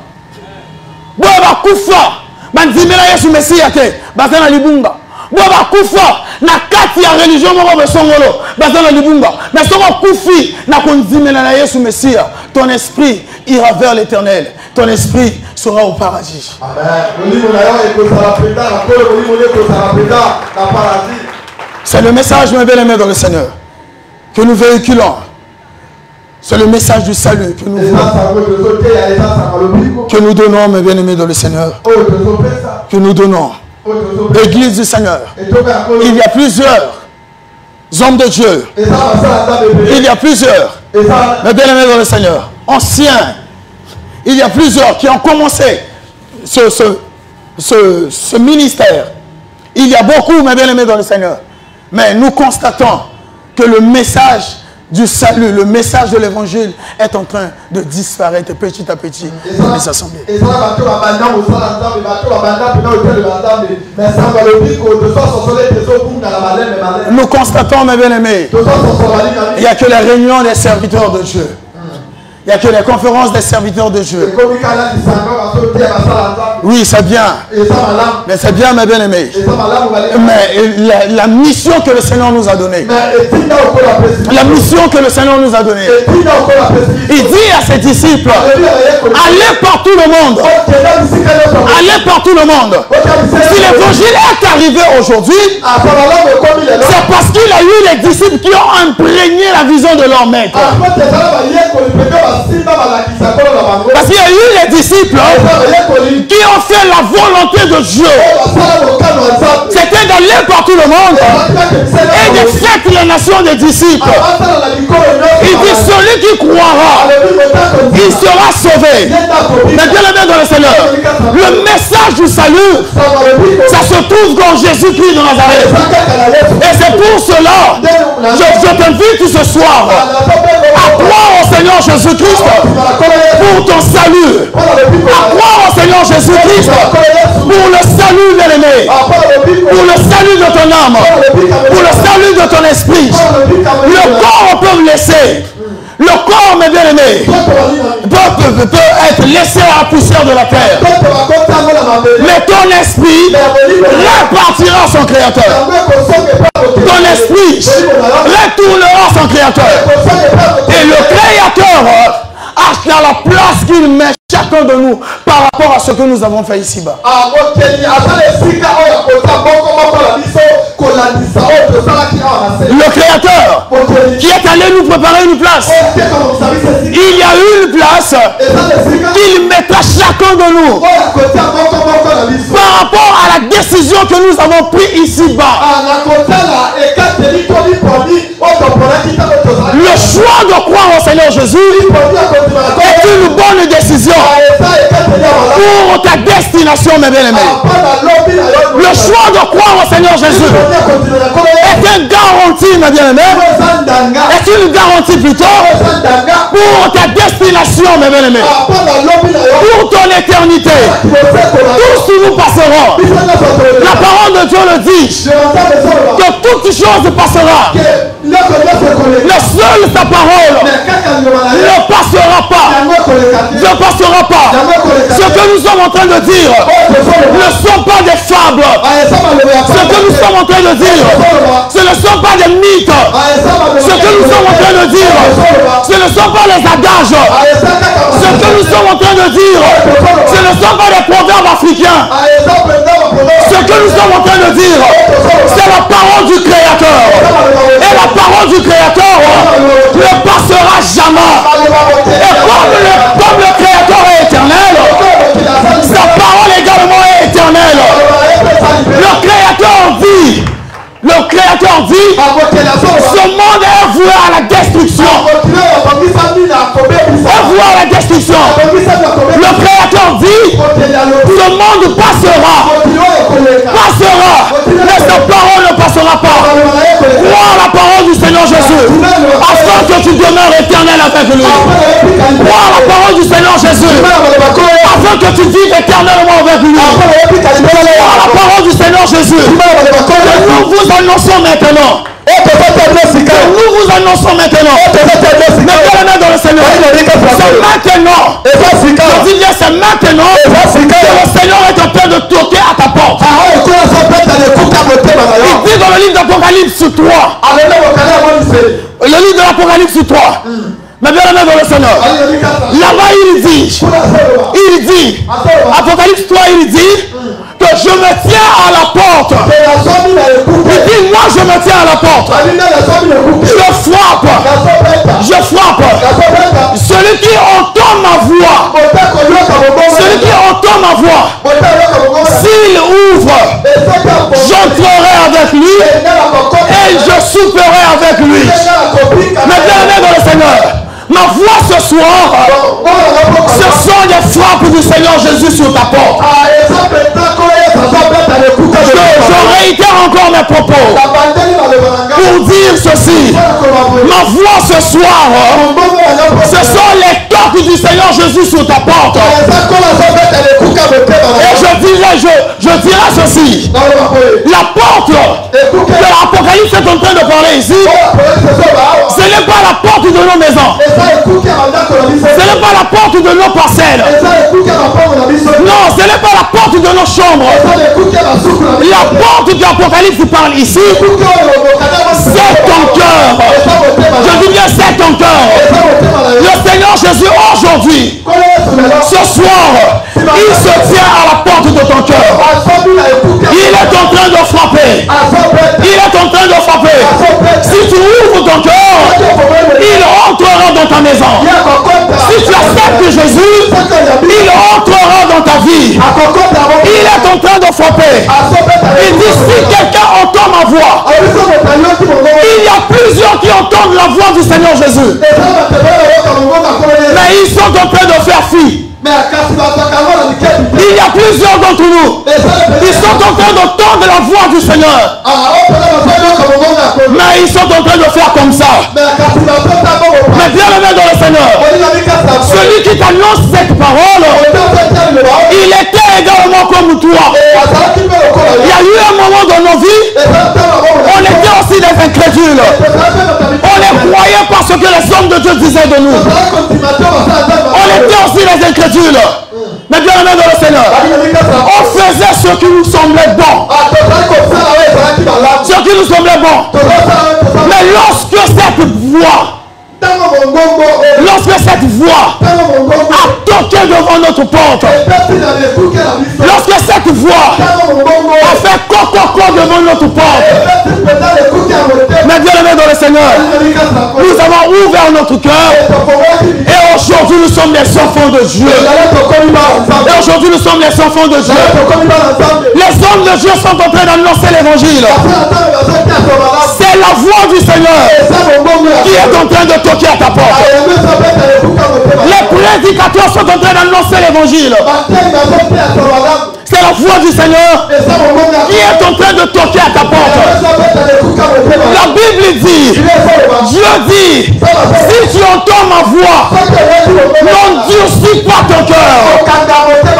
S2: Bon, on va coup fort. Bah, là, Jésus Messie à terre. Bah, ça, on a libunga. Bon, on va coup fort. Na kati ya religion, on va songolo. Bah, ça, on a libunga. Mais si on va coup fi, na konzime là, Jésus Messie. Ton esprit ira vers l'éternel. Ton esprit sera au paradis. C'est le message, mes bien-aimés dans le Seigneur, que nous véhiculons. C'est le message du salut que nous donnons, mes bien-aimés dans le Seigneur. Que nous donnons. Église du Seigneur. Il y a plusieurs hommes de Dieu. Il y a plusieurs, mes bien-aimés dans le Seigneur, anciens. Il y a plusieurs qui ont commencé ce ministère. Il y a beaucoup, mes bien-aimés dans le Seigneur. Mais nous constatons que le message du salut, le message de l'évangile est en train de disparaître petit à petit dans les assemblées. Nous constatons, mes bien-aimés, il n'y a que les réunions des serviteurs de Dieu. Il n'y a que les conférences des serviteurs de Dieu. Oui, c'est bien. Mais c'est bien, mes bien-aimés. Mais la mission que le Seigneur nous a donnée. La mission que le Seigneur nous a donnée. Il dit à ses disciples, allez par tout le monde. Allez par tout le monde. Si l'évangile est arrivé aujourd'hui, c'est parce qu'il a eu les disciples qui ont imprégné la vision de leur maître. Parce qu'il y a eu les disciples qui ont fait la volonté de Dieu. C'était d'aller par tout le monde et de faire les nations des disciples. Il dit celui qui croira, il sera sauvé. Mais bien aimé dans le Seigneur, le message du salut, ça se trouve dans Jésus-Christ de Nazareth. Et c'est pour cela, je t'invite ce soir à croire au Seigneur Jésus-Christ pour ton salut. À croire au Seigneur Jésus-Christ pour le salut de l'aimé, pour le salut de ton âme, pour le salut de ton esprit. Le corps, on peut le laisser. Le corps, mes bien-aimés, peut être laissé à la poussière de la terre. Mais ton esprit repartira son créateur. Ton esprit retournera son créateur. Et le créateur a la place qu'il met chacun de nous par rapport à ce que nous avons fait ici-bas. Le créateur qui est allé nous préparer une place. Il y a une place qu'il mettra chacun de nous par rapport à la décision que nous avons prise ici-bas. Le choix de croire au Seigneur Jésus est une bonne décision pour ta destination, mes bien-aimés. Le choix de croire au Seigneur Jésus est une garantie, mes bien-aimés. Est une garantie plutôt pour ta destination, mes bien-aimés. Pour ton éternité. Tous nous passerons. La parole de Dieu le dit. Que toute chose passera. Le seul sa parole ne passera pas. Ne passera pas. Ce que nous sommes en train de dire ne sont pas des fables. Ce que nous sommes en train de dire, ce ne sont pas des mythes. Ce que nous sommes en train de dire, ce ne sont pas les adages. Ce que nous sommes en train de dire, ce ne sont pas des proverbes africains. Ce que nous sommes en train de dire, c'est la parole du Créateur. Et la parole du Créateur ne passera jamais. Et comme le Créateur est éternel, sa parole également est éternelle. Le Créateur dit, ce monde est voué à la destruction. Est voué à la destruction. Le Créateur dit, ce monde passera. Mais sa parole ne passera pas. Crois la parole du Seigneur Jésus, afin que tu demeures éternel avec lui. Crois la parole du Seigneur Jésus, afin que tu vives éternellement avec lui. Crois la parole du Seigneur Jésus, que nous vous annonçons maintenant. Nous vous annonçons maintenant. Mais bien-aimés dans le Seigneur, c'est maintenant. Je dis bien, c'est maintenant que le Seigneur est en train de toquer à ta porte. Il dit dans le livre d'Apocalypse 3. Le livre de l'Apocalypse 3. Mais bien aimé dans le Seigneur, là-bas il dit, Apocalypse 3, il dit que je me tiens à la porte. Il dit, moi je me tiens à la porte. Je frappe. Celui qui entend ma voix, s'il ouvre, j'entrerai avec lui et je souperai avec lui. Mais bien aimé dans le Seigneur, ma voix ce soir, ce sont des frappes du Seigneur Jésus sur ta porte. Je réitère encore mes propos. Pour pour dire ceci. Ma voix ce soir, ce sont les toques du Seigneur Jésus sur ta porte. Et je dirais ceci. La porte que l'Apocalypse est en train de parler ici, ce n'est pas la porte de nos maisons. Ce n'est pas la porte de nos parcelles. Non, ce n'est pas la porte de nos chambres. La porte de l'Apocalypse parle ici, c'est ton cœur. Je dis bien c'est ton cœur. Le Seigneur Jésus aujourd'hui, ce soir, il se tient à la porte de ton cœur. Il est en train de frapper. Il est en train de frapper. Si tu ouvres ton cœur, il entrera dans ta maison. Si tu acceptes Jésus, il entrera dans ta vie. Il est en train de frapper. Il dit, si quelqu'un entend ma voix, il y a plusieurs qui entendent la voix du Seigneur Jésus. Mais ils sont en train de faire fi. Il y a plusieurs d'entre nous. Ils sont en train d'entendre la voix du Seigneur. Mais ils sont en train de faire comme ça. Mais bien aimé dans le Seigneur, celui qui t'annonce cette parole, il était également comme toi. Il y a eu un moment dans nos vies, on était aussi des incrédules. On les croyait parce que les hommes de Dieu disaient de nous. On était aussi les incrédules. Mais bien aimé dans le Seigneur, on faisait ce qui nous semblait bon. Ce qui nous semblait bon. Mais lorsque cette voix a toqué devant notre porte, lorsque cette voix a fait coco devant notre porte, mais bien aimé dans le Seigneur, nous avons ouvert notre cœur et aujourd'hui nous sommes les enfants de Dieu. Et aujourd'hui nous sommes les enfants de Dieu. Les hommes de Dieu sont en train d'annoncer l'évangile. C'est la voix du Seigneur qui est en train de toquer à ta porte. Les prédicateurs sont en train d'annoncer l'évangile. C'est la voix du Seigneur qui est en train de toquer à ta porte. La Bible dit, Dieu dit, si tu entends ma voix, n'endurcis pas ton cœur.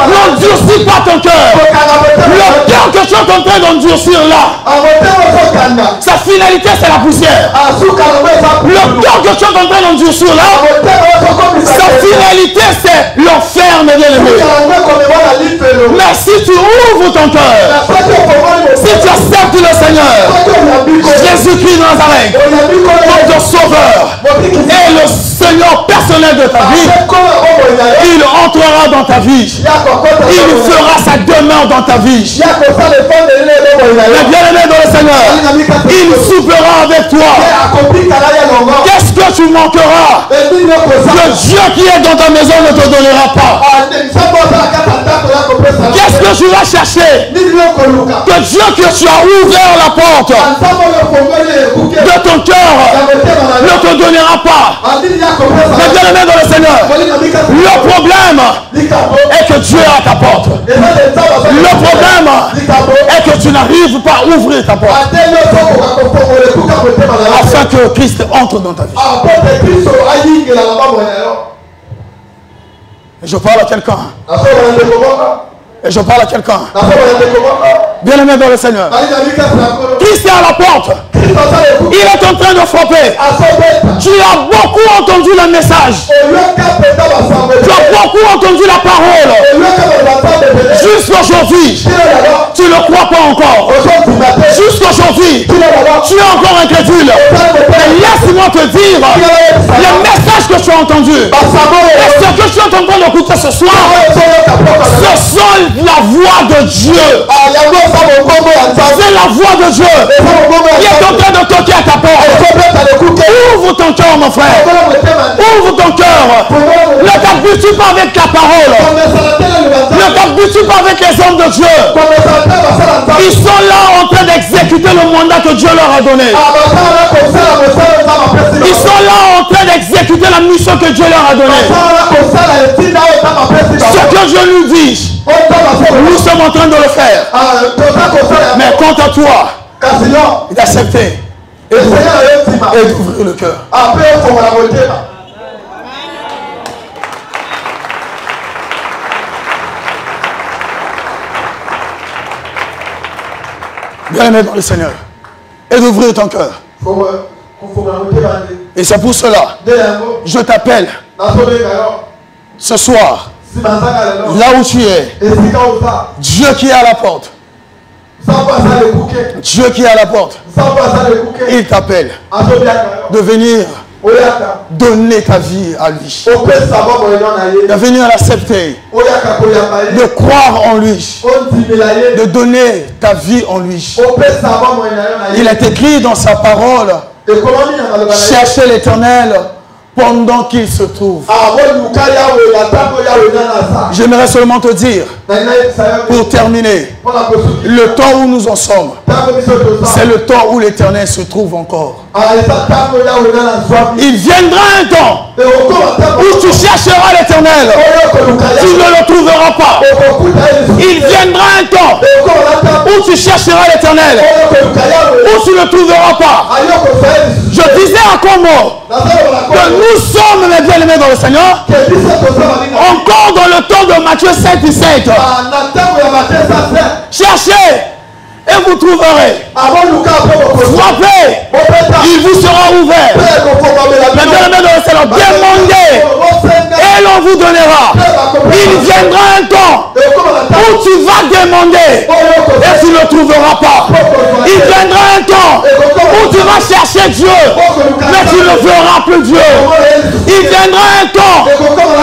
S2: N'endurcis pas ton cœur. Le cœur que tu es en train d'endurcir là, sa finalité c'est la poussière. Le cœur que tu es en train d'endurcir là, sa finalité c'est l'enfer, mes bien-aimés. Mais si tu ouvres ton cœur, si tu acceptes le Seigneur, Jésus-Christ de Nazareth, ton sauveur et le Seigneur personnel de ta vie, il entrera dans ta vie. Il fera sa demeure dans ta vie. Mais bien aimé dans le Seigneur, il soupera avec toi. Qu'est-ce que tu manqueras? Que Dieu qui est dans ta maison ne te donnera pas. Qu'est-ce que tu vas chercher? Que Dieu que tu as ouvert la porte de ton cœur ne te donnera pas. Mais bien aimé dans le Seigneur, le problème est que Dieu est à ta porte. Le problème est que tu n'arrives pas à ouvrir ta porte afin que Christ entre dans ta vie. Et je parle à quelqu'un. Et je parle à quelqu'un. Bien aimé dans le Seigneur. Christ est à la porte. Il est en train de frapper. Tu as beaucoup entendu le message. Tu as beaucoup entendu la parole. Jusqu'aujourd'hui, tu ne crois pas encore. Jusqu'aujourd'hui, tu es encore incrédule. Mais laisse-moi te dire, le message que tu as entendu, et ce que tu es en train d'écouter ce soir, ce sont la voix de Dieu. C'est la voix de Dieu qui est en train de toquer à ta porte. Ouvre ton cœur, mon frère. Ouvre ton cœur. Ne t'habitue pas avec la parole. Ne t'habitue pas avec les hommes de Dieu. Ils sont là en train d'exécuter le mandat que Dieu leur a donné. Ils sont là en train d'exécuter la mission que Dieu leur a donnée. Ce que Dieu nous dit, nous sommes en train de le faire. Mais quant à toi, d'accepter Et d'ouvrir le cœur. Bien-aimé dans le Seigneur. Et d'ouvrir ton cœur. Et c'est pour cela, je t'appelle ce soir, là où tu es, Dieu qui est à la porte. Dieu qui est à la porte. Il t'appelle de venir donner ta vie à lui. De venir l'accepter. De croire en lui. De donner ta vie en lui. Il est écrit dans sa parole, cherchez l'Éternel pendant qu'il se trouve. J'aimerais seulement te dire, pour terminer, le temps où nous en sommes, c'est le temps où l'Éternel se trouve encore. Il viendra un temps où tu chercheras l'Éternel, tu ne le trouveras pas. Il viendra un temps où tu chercheras l'Éternel, où tu ne le trouveras pas. Je disais à Como que nous sommes, mes bien-aimés dans le Seigneur, encore dans le temps de Matthieu 7, 17. Cherchez et vous trouverez. Frappez, il vous sera ouvert. Mais bien-aimés dans le Seigneur, demandez et l'on vous donnera. Il viendra un temps où tu vas demander et tu ne le trouveras pas. Il viendra un temps où tu vas chercher Dieu, mais tu ne verras plus Dieu. Il viendra un temps,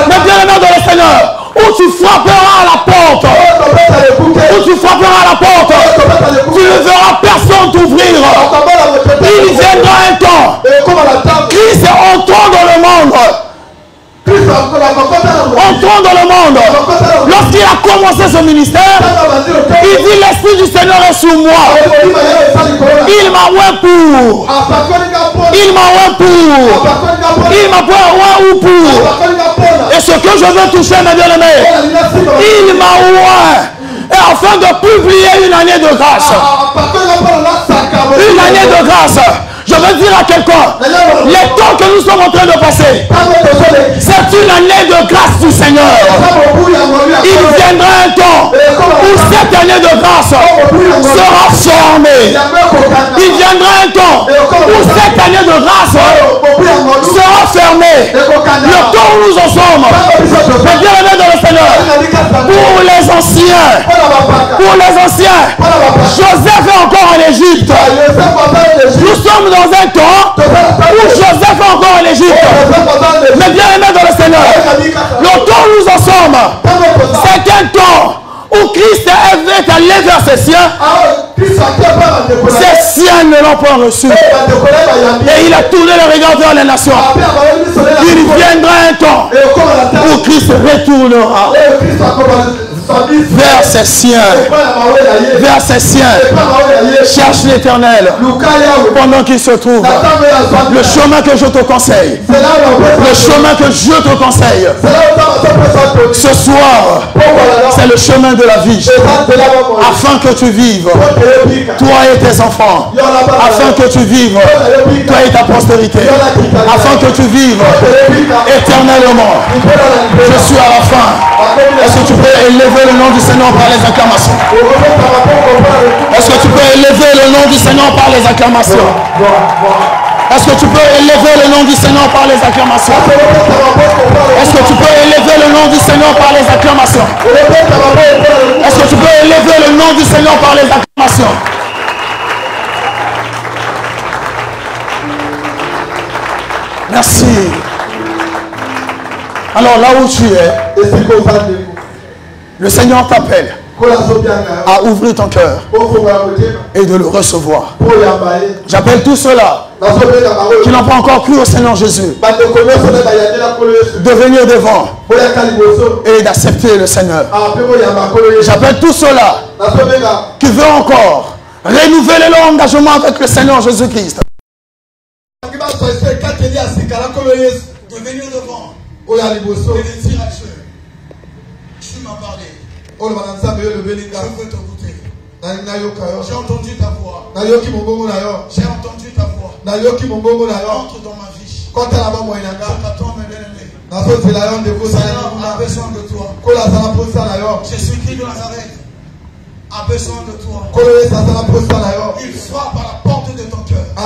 S2: mais bien-aimés dans le Seigneur, où tu frapperas à la porte, où tu frapperas à la porte, tu ne verras personne t'ouvrir. Il viendra un temps, Christ est entrant dans le monde. Entrant dans le monde. Lorsqu'il a commencé ce ministère, il dit l'Esprit du Seigneur est sur moi. Il m'a oint pour. Il m'a oint pour. Il m'a oint ou pour. Et ce que je veux toucher, mes bien-aimés, il m'a oint. Et afin de publier une année de grâce. Une année de grâce. Je veux dire à quelqu'un, les temps que nous sommes en train de passer, c'est une année de grâce du Seigneur. Il viendra un temps où cette année de grâce sera fermée. Il viendra un temps où cette année de grâce sera fermée. Le temps où nous en sommes, mais bien aimé dans le Seigneur, pour les anciens, Joseph est encore en Égypte. Nous sommes dans un temps où Joseph est encore en Égypte. Mais bien aimé dans le Seigneur, le temps où nous en sommes, c'est un temps où Christ est allé vers ses siens. Ses siens ne l'ont pas reçu. Et il a tourné le regard vers les nations. Il viendra un temps où Christ retournera vers ses siens. Vers ses siens. Cherche l'Éternel pendant qu'il se trouve. Le chemin que je te conseille. Le chemin que je te conseille. Ce soir, c'est le chemin de la vie. Afin que tu vives, toi et tes enfants. Afin que tu vives, toi et ta postérité. Afin que tu vives éternellement. Je suis à la fin. Est-ce que tu peux élever le nom du Seigneur par les acclamations? Est-ce que tu peux élever le nom du Seigneur par les acclamations? Est-ce que tu peux élever le nom du Seigneur par les acclamations? Est-ce que tu peux élever le nom du Seigneur par les acclamations? Est-ce que tu peux élever le nom du Seigneur par les acclamations? Merci. Alors là où tu es, le Seigneur t'appelle à ouvrir ton cœur et de le recevoir. J'appelle tous ceux-là qui n'ont pas encore cru au Seigneur Jésus de venir devant et d'accepter le Seigneur. J'appelle tous ceux-là qui veulent encore renouveler leur engagement avec le Seigneur Jésus-Christ. De venir devant et de dire à Dieu, tu m'as parlé. Je veux te goûter. J'ai entendu ta voix. J'ai entendu ta voix. Entre dans ma vie. Je t'attends, mes bien-aimés. Le Seigneur a besoin de toi. Jésus-Christ de Nazareth a besoin de toi. Il frappe à la porte de ton cœur. Il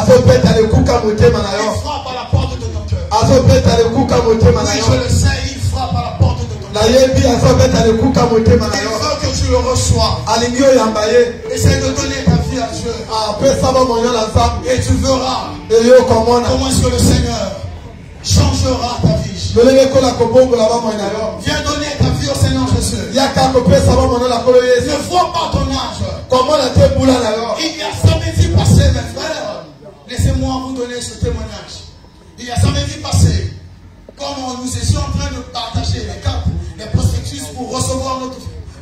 S2: frappe à la porte de ton cœur. Oui, je le sais, il frappe à la porte de ton cœur. Il veut que tu le reçoives. Essaye de donner ta vie à Dieu. Et tu verras comment est-ce que le Seigneur changera ta vie. Viens donner ta vie au Seigneur Jésus. Ne vois pas ton âge. Il y a jamais vu passer, mes frères. Laissez-moi vous donner ce témoignage. Il y a jamais vu passer. Comme nous étions en train de partager les cartes, les prospectus pour recevoir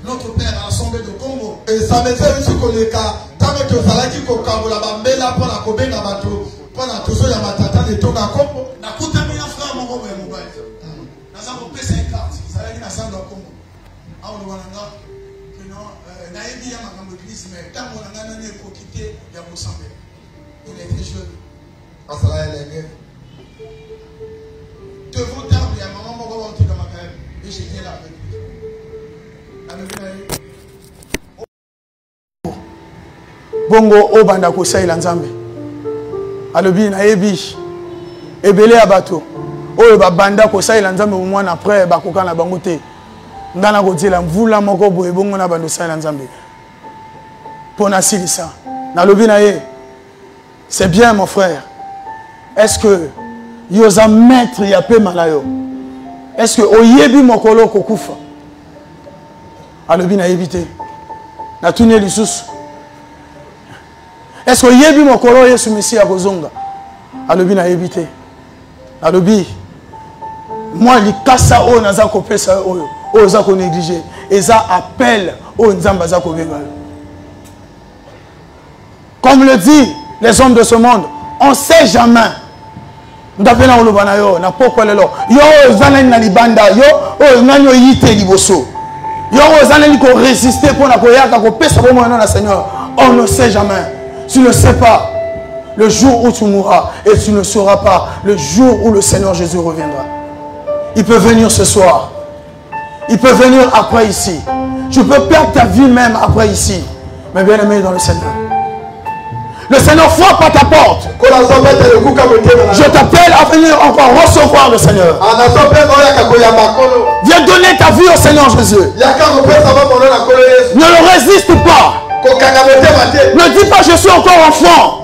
S2: notre Père à l'Assemblée de Congo. Et ça me fait aussi que les cas, tant que tu as dit que tu as là pour la Kobe, pour la Toso Yamatata, les Tonga Congo. Na kuta mina frère mon Congo et mon bail. Nous avons pris 5 cartes. Ça a dit na Sando Congo. Ah, on voit là que non, naïbi ya ma église, mais tant qu'on a gagné pour quitter, il y a pour s'en mettre. Il était jeune. Ah, ça là, elle est bien. Devant table, il y a maman qui va rentrer dans ma carrière. Et j'étais là avec lui.
S3: Bongo obanda kosaila nzambe alobi na yebi ebele ya bato oyo babanda kosaila nzambe mwana après bakokana bango te ngana kotiela mvula moko boye bongo na bando saila nzambe pona silisa nalobi na ye c'est bien mon frère. Est-ce que yoza maître ya pe malayo? Est-ce que oyebi mokolo kokufa? Alobi na yebite na tuni lisusu. Est-ce que yebi mokolo Yesu Messia kozonga? Alobi na yebite. Alobi moi likasa o naza kopesa oyo oza ko négliger eza appel o nzamba za ko benga. Comme le dit les hommes de ce monde, on sait jamais. Ndapena olobana yo na poko lelo yo zanani na libanda yo o nganyo yite liboso yo zanani ko résister pour na koyaka ko pesa ko mona na Seigneur. On ne sait jamais. Tu ne sais pas le jour où tu mourras et tu ne sauras pas le jour où le Seigneur Jésus reviendra. Il peut venir ce soir. Il peut venir après ici. Tu peux perdre ta vie même après ici. Mais bien aimé dans le Seigneur. Le Seigneur frappe à ta porte. Je t'appelle à venir encore recevoir le Seigneur. Viens donner ta vie au Seigneur Jésus. Ne le résiste pas. Ne dis pas je suis encore enfant.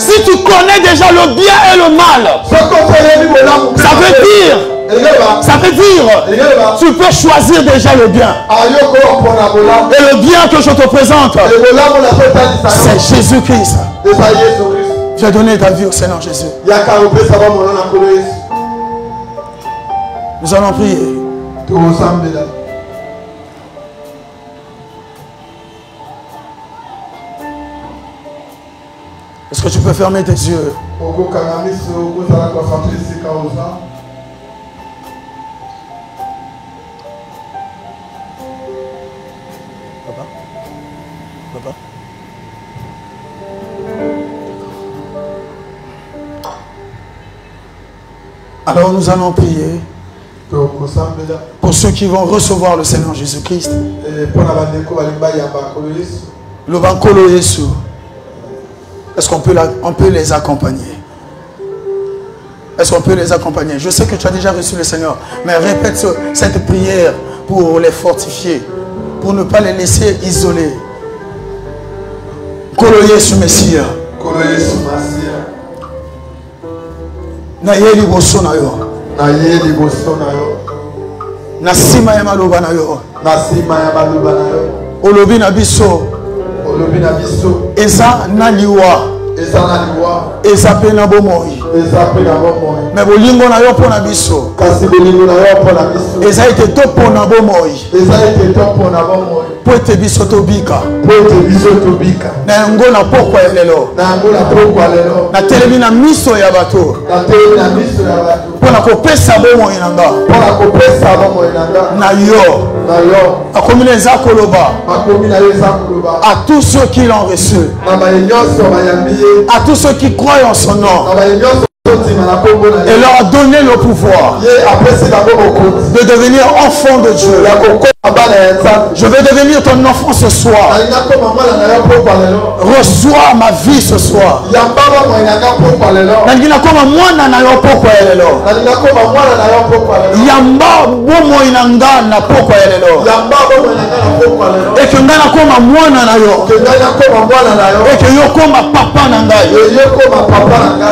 S3: Si tu connais déjà le bien et le mal, ça veut dire tu peux choisir déjà le bien. Et le bien que je te présente, c'est Jésus-Christ. Viens donner ta vie au Seigneur Jésus. Nous allons prier. Est-ce que tu peux fermer tes yeux? Papa? Papa? Alors nous allons prier pour ceux qui vont recevoir le Seigneur Jésus-Christ. Le Bankolo Yesu. Est-ce qu'on peut les accompagner? Est-ce qu'on peut les accompagner? Je sais que tu as déjà reçu le Seigneur, mais répète cette prière pour les fortifier, pour ne pas les laisser isolés. Kolo Yesu Messia. Kolo Yesu Messia. Na yeli boso na yo. Na yeli boso na yo. Na sima ya maloba na yo. Na sima ya maloba na yo. Olobi na biso. Eza naliwa. Eza pena bomoi. Mais bolingo na yo pona biso. Kasi bolingo na yo pona biso. Eza ete to pona bomoi. Eza ete to pona bomoi. Po ete biso to bika. Po ete biso to bika. Na ngo na pokwa lelo. Na ngo na pokwa lelo. Na telemi na miso ya bato. Na telemi na miso ya bato. Pona kopesa bomo inanga.
S1: Pona kopesa bomo inanga.
S3: Na yo.
S1: Na yo.
S3: Akomi les akoloba.
S1: Akomi na les akoloba.
S3: À tous ceux qui l'ont reçu.
S1: Na ba nyonso bayambiye.
S3: À tous ceux qui croient en son nom.
S1: Na ba nyonso
S3: et leur a donné le pouvoir de devenir enfant de Dieu. Je vais devenir ton enfant ce soir. Reçois ma vie ce soir. Et que nga nakoma mwana na yo. Et que yo koma papa na ngai.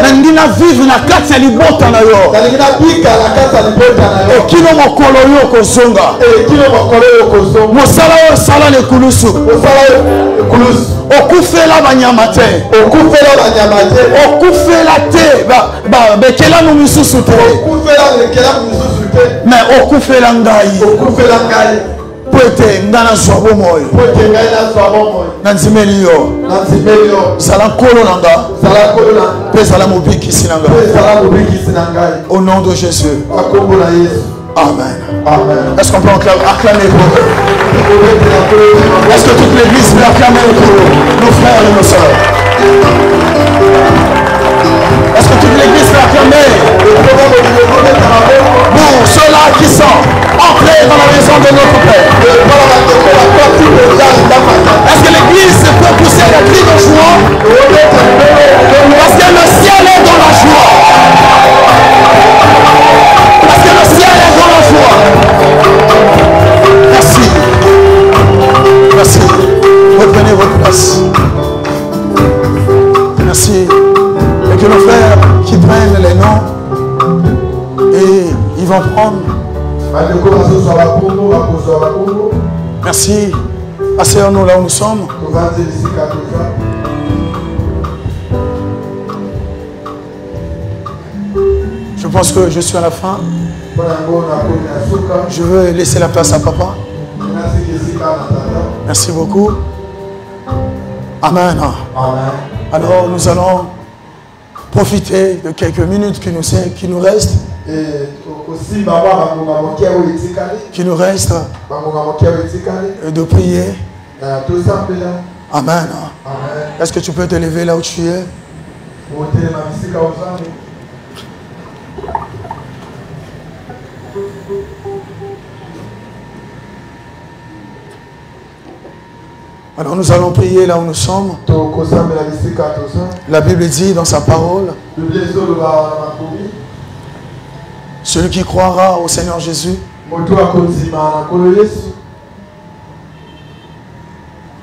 S3: Nangina vivre na kati ya libota na yo. Et kino mokolo yo kozonga. Mosala yo sala le kulusu. Okufela banyama te. Okufela te. Bekela no misusu te. Mais okufela ngai. Poete ngana swabo moyo. Nanzimeli yo. Sala kolo nanga. Pe sala mobiki sinanga. Au nom de Jésus. Amen. Amen. Est-ce qu'on peut acclamer pour eux? Est-ce que toute l'église peut acclamer pour nos frères et nos sœurs? Est-ce que toute l'église peut acclamer pour ceux-là qui sont entrés dans la maison de notre Père? Est-ce que l'église peut pousser des cris de joie? Parce que le ciel est dans la joie. Parce que le ciel est dans la joie. Merci. Merci. Reprenez votre place. Merci. Et que nos frères qui prennent les noms et ils vont prendre. Merci. Asseyons-nous là où nous sommes. Je pense que je suis à la fin. Je veux laisser la place à papa. Merci beaucoup. Amen. Alors nous allons profiter de quelques minutes qui nous restent. Et de prier. Amen. Est-ce que tu peux te lever là où tu es? Alors nous allons prier là où nous sommes. La Bible dit dans sa parole, celui qui croira au Seigneur Jésus,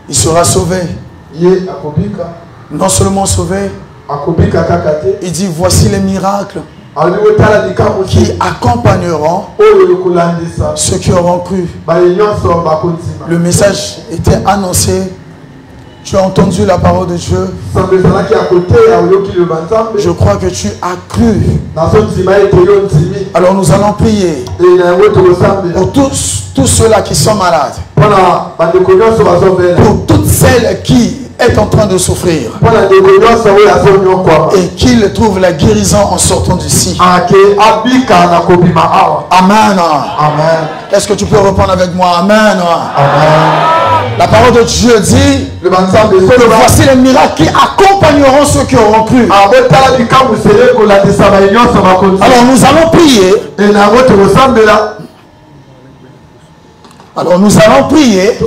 S3: il sera sauvé. Non seulement sauvé, il dit voici les miracles qui accompagneront ceux qui auront cru. Le message était annoncé. Tu as entendu la parole de Dieu. Je crois que tu as cru. Alors nous allons prier pour tous ceux-là qui sont malades. Pour toutes celles qui est en train de souffrir et qu'il trouve la guérison en sortant d'ici. Amen. Amen. Est-ce que tu peux répondre avec moi? Amen. Amen. La parole de Dieu dit que voici les miracles qui accompagneront ceux qui auront cru. Alors nous allons prier. Alors nous allons prier.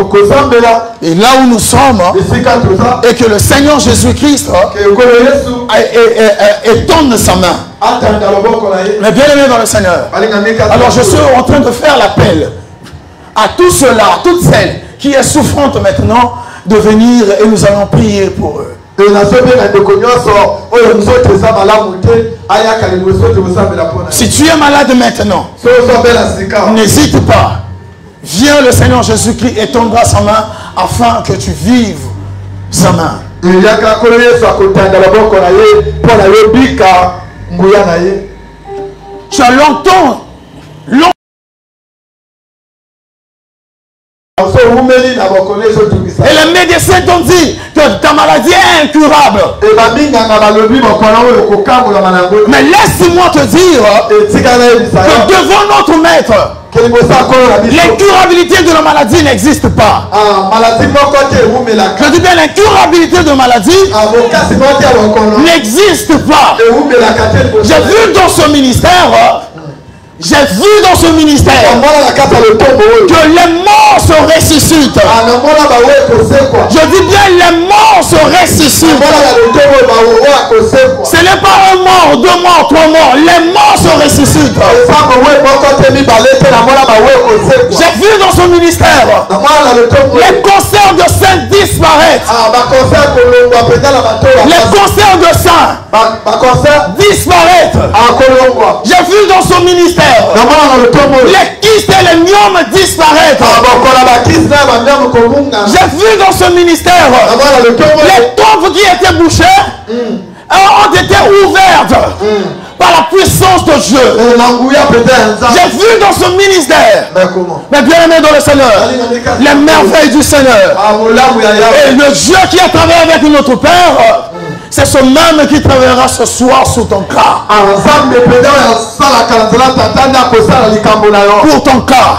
S3: Et là où nous sommes, et que le Seigneur Jésus-Christ étende sa main. Mais bien aimé dans le Seigneur. Alors je suis en train de faire l'appel à tous ceux-là, à toutes celles qui est souffrante maintenant, de venir et nous allons prier pour eux. Si tu es malade maintenant, n'hésite pas. Viens, le Seigneur Jésus-Christ étendra sa main afin que tu vives sa main. Tu as longtemps. Et les médecins t'ont dit que ta maladie maladie est incurable. Mais laisse-moi te dire que devant notre maître, l'incurabilité de la maladie n'existe pas. Je dis bien l'incurabilité de maladie n'existe pas. J'ai vu dans ce ministère que les morts se ressuscitent. Je dis bien les morts se ressuscitent. Ce n'est pas un mort, 2 morts, 3 morts. Les morts se ressuscitent. J'ai vu dans ce ministère les concerts de saints disparaître. Les concerts de saints disparaître. J'ai vu dans ce ministère les kystes et les myomes disparaître. J'ai vu dans ce ministère les tombes qui étaient bouchées ont été ouvertes par la puissance de Dieu. J'ai vu dans ce ministère, mes bien-aimés dans le Seigneur, les merveilles du Seigneur. Et le Dieu qui a travaillé avec notre Père, c'est ce même qui travaillera ce soir sous ton cas. Pour ton cas.